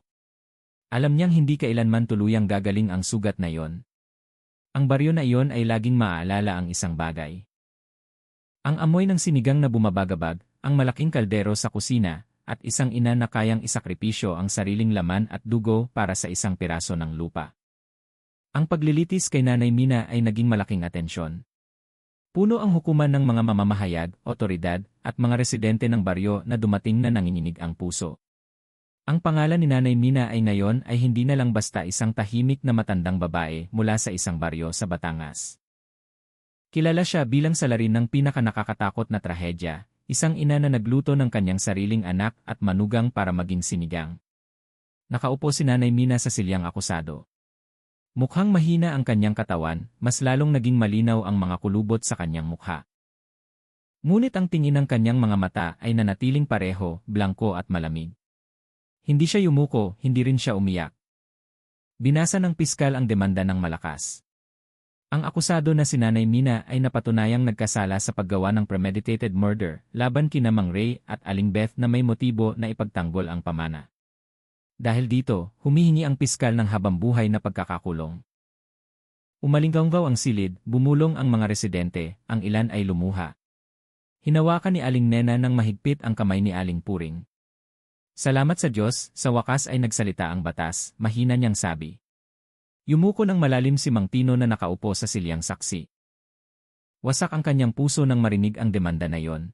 Alam niyang hindi kailanman tuluyang gagaling ang sugat na iyon. Ang baryo na iyon ay laging maaalala ang isang bagay. Ang amoy ng sinigang na bumabagabag, ang malaking kaldero sa kusina, at isang ina na kayang isakripisyo ang sariling laman at dugo para sa isang piraso ng lupa. Ang paglilitis kay Nanay Mina ay naging malaking atensyon. Puno ang hukuman ng mga mamamahayag, otoridad, at mga residente ng baryo na dumating na nanginginig ang puso. Ang pangalan ni Nanay Mina ay ngayon ay hindi na lang basta isang tahimik na matandang babae mula sa isang baryo sa Batangas. Kilala siya bilang salarin ng pinakanakakatakot na trahedya, isang ina na nagluto ng kanyang sariling anak at manugang para maging sinigang. Nakaupo si Nanay Mina sa silyang akusado. Mukhang mahina ang kanyang katawan, mas lalong naging malinaw ang mga kulubot sa kanyang mukha. Ngunit ang tingin ng kanyang mga mata ay nanatiling pareho, blangko at malamig. Hindi siya yumuko, hindi rin siya umiyak. Binasa ng piskal ang demanda ng malakas. Ang akusado na si Nanay Mina ay napatunayang nagkasala sa paggawa ng premeditated murder laban kina Mang Ray at Aling Beth na may motibo na ipagtanggol ang pamana. Dahil dito, humihingi ang piskal ng habambuhay na pagkakakulong. Umalinggaw ang silid, bumulong ang mga residente, ang ilan ay lumuha. Hinawakan ni Aling Nena ng mahigpit ang kamay ni Aling Puring. Salamat sa Diyos, sa wakas ay nagsalita ang batas, mahina niyang sabi. Yumuko ng malalim si Mang Tino na nakaupo sa silyang saksi. Wasak ang kanyang puso nang marinig ang demanda na iyon.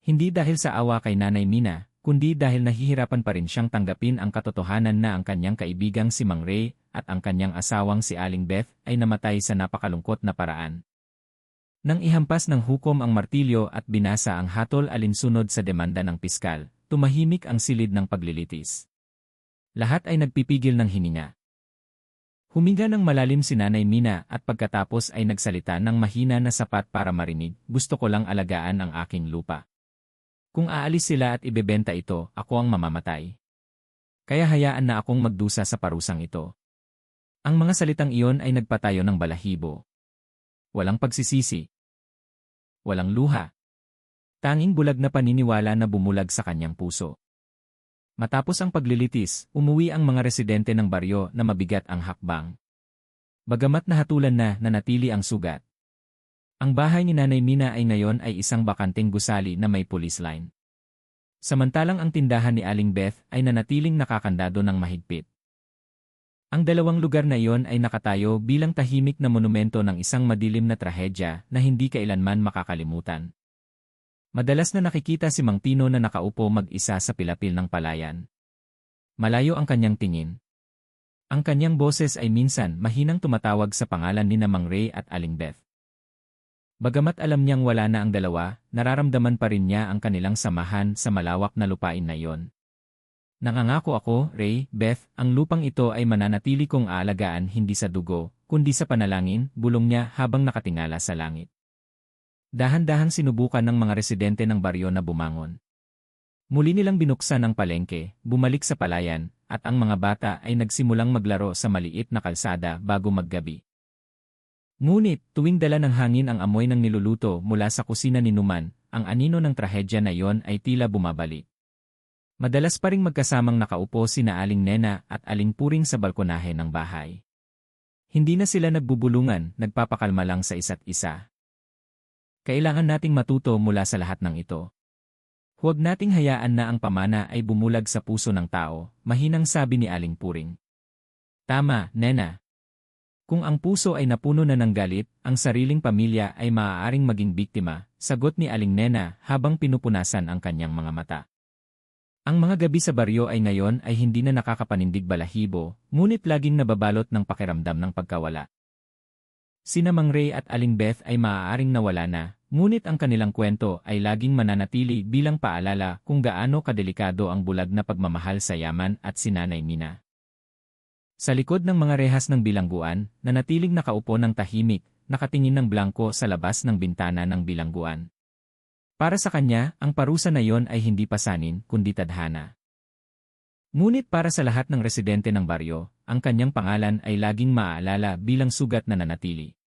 Hindi dahil sa awa kay Nanay Mina, kundi dahil nahihirapan pa rin siyang tanggapin ang katotohanan na ang kanyang kaibigang si Mang Ray at ang kanyang asawang si Aling Beth ay namatay sa napakalungkot na paraan. Nang ihampas ng hukom ang martilyo at binasa ang hatol alinsunod sa demanda ng piskal, tumahimik ang silid ng paglilitis. Lahat ay nagpipigil ng hininga. Huminga ng malalim si Nanay Mina at pagkatapos ay nagsalita ng mahina na sapat para marinig, gusto ko lang alagaan ang aking lupa. Kung aalis sila at ibebenta ito, ako ang mamamatay. Kaya hayaan na akong magdusa sa parusang ito. Ang mga salitang iyon ay nagpatayo ng balahibo. Walang pagsisisi. Walang luha. Tanging bulag na paniniwala na bumulag sa kanyang puso. Matapos ang paglilitis, umuwi ang mga residente ng baryo na mabigat ang hakbang. Bagamat nahatulan na nanatili ang sugat. Ang bahay ni Nanay Mina ay ngayon ay isang bakanting gusali na may police line. Samantalang ang tindahan ni Aling Beth ay nanatiling nakakandado ng mahigpit. Ang dalawang lugar na iyon ay nakatayo bilang tahimik na monumento ng isang madilim na trahedya na hindi kailanman makakalimutan. Madalas na nakikita si Mang Tino na nakaupo mag-isa sa pilapil ng palayan. Malayo ang kanyang tingin. Ang kanyang boses ay minsan mahinang tumatawag sa pangalan ni Mang Ray at Aling Beth. Bagamat alam niyang wala na ang dalawa, nararamdaman pa rin niya ang kanilang samahan sa malawak na lupain na iyon. Nangangako ako, Ray, Beth, ang lupang ito ay mananatili kong aalagaan hindi sa dugo, kundi sa panalangin, bulong niya habang nakatingala sa langit. Dahan-dahang sinubukan ng mga residente ng baryo na bumangon. Muli nilang binuksan ang palengke, bumalik sa palayan, at ang mga bata ay nagsimulang maglaro sa maliit na kalsada bago maggabi. Ngunit, tuwing dala ng hangin ang amoy ng niluluto mula sa kusina ni Numan, ang anino ng trahedya na iyon ay tila bumabalik. Madalas pa ring magkasamang nakaupo sina Aling Nena at Aling Puring sa balkonahe ng bahay. Hindi na sila nagbubulungan, nagpapakalma lang sa isa't isa. Kailangan nating matuto mula sa lahat ng ito. Huwag nating hayaan na ang pamana ay bumulag sa puso ng tao, mahinang sabi ni Aling Puring. Tama, Nena. Kung ang puso ay napuno na ng galit, ang sariling pamilya ay maaaring maging biktima, sagot ni Aling Nena habang pinupunasan ang kanyang mga mata. Ang mga gabi sa baryo ay ngayon ay hindi na nakakapanindig balahibo, ngunit laging nababalot ng pakiramdam ng pagkawala. Sina Mang Ray at Aling Beth ay maaaring nawala na, ngunit ang kanilang kwento ay laging mananatili bilang paalala kung gaano kadelikado ang bulag na pagmamahal sa yaman at si Nanay Mina. Sa likod ng mga rehas ng bilangguan, nanatiling nakaupo ng tahimik, nakatingin ng blangko sa labas ng bintana ng bilangguan. Para sa kanya, ang parusa na iyon ay hindi pasanin, kundi tadhana. Ngunit para sa lahat ng residente ng baryo, ang kanyang pangalan ay laging maaalala bilang sugat na nanatili.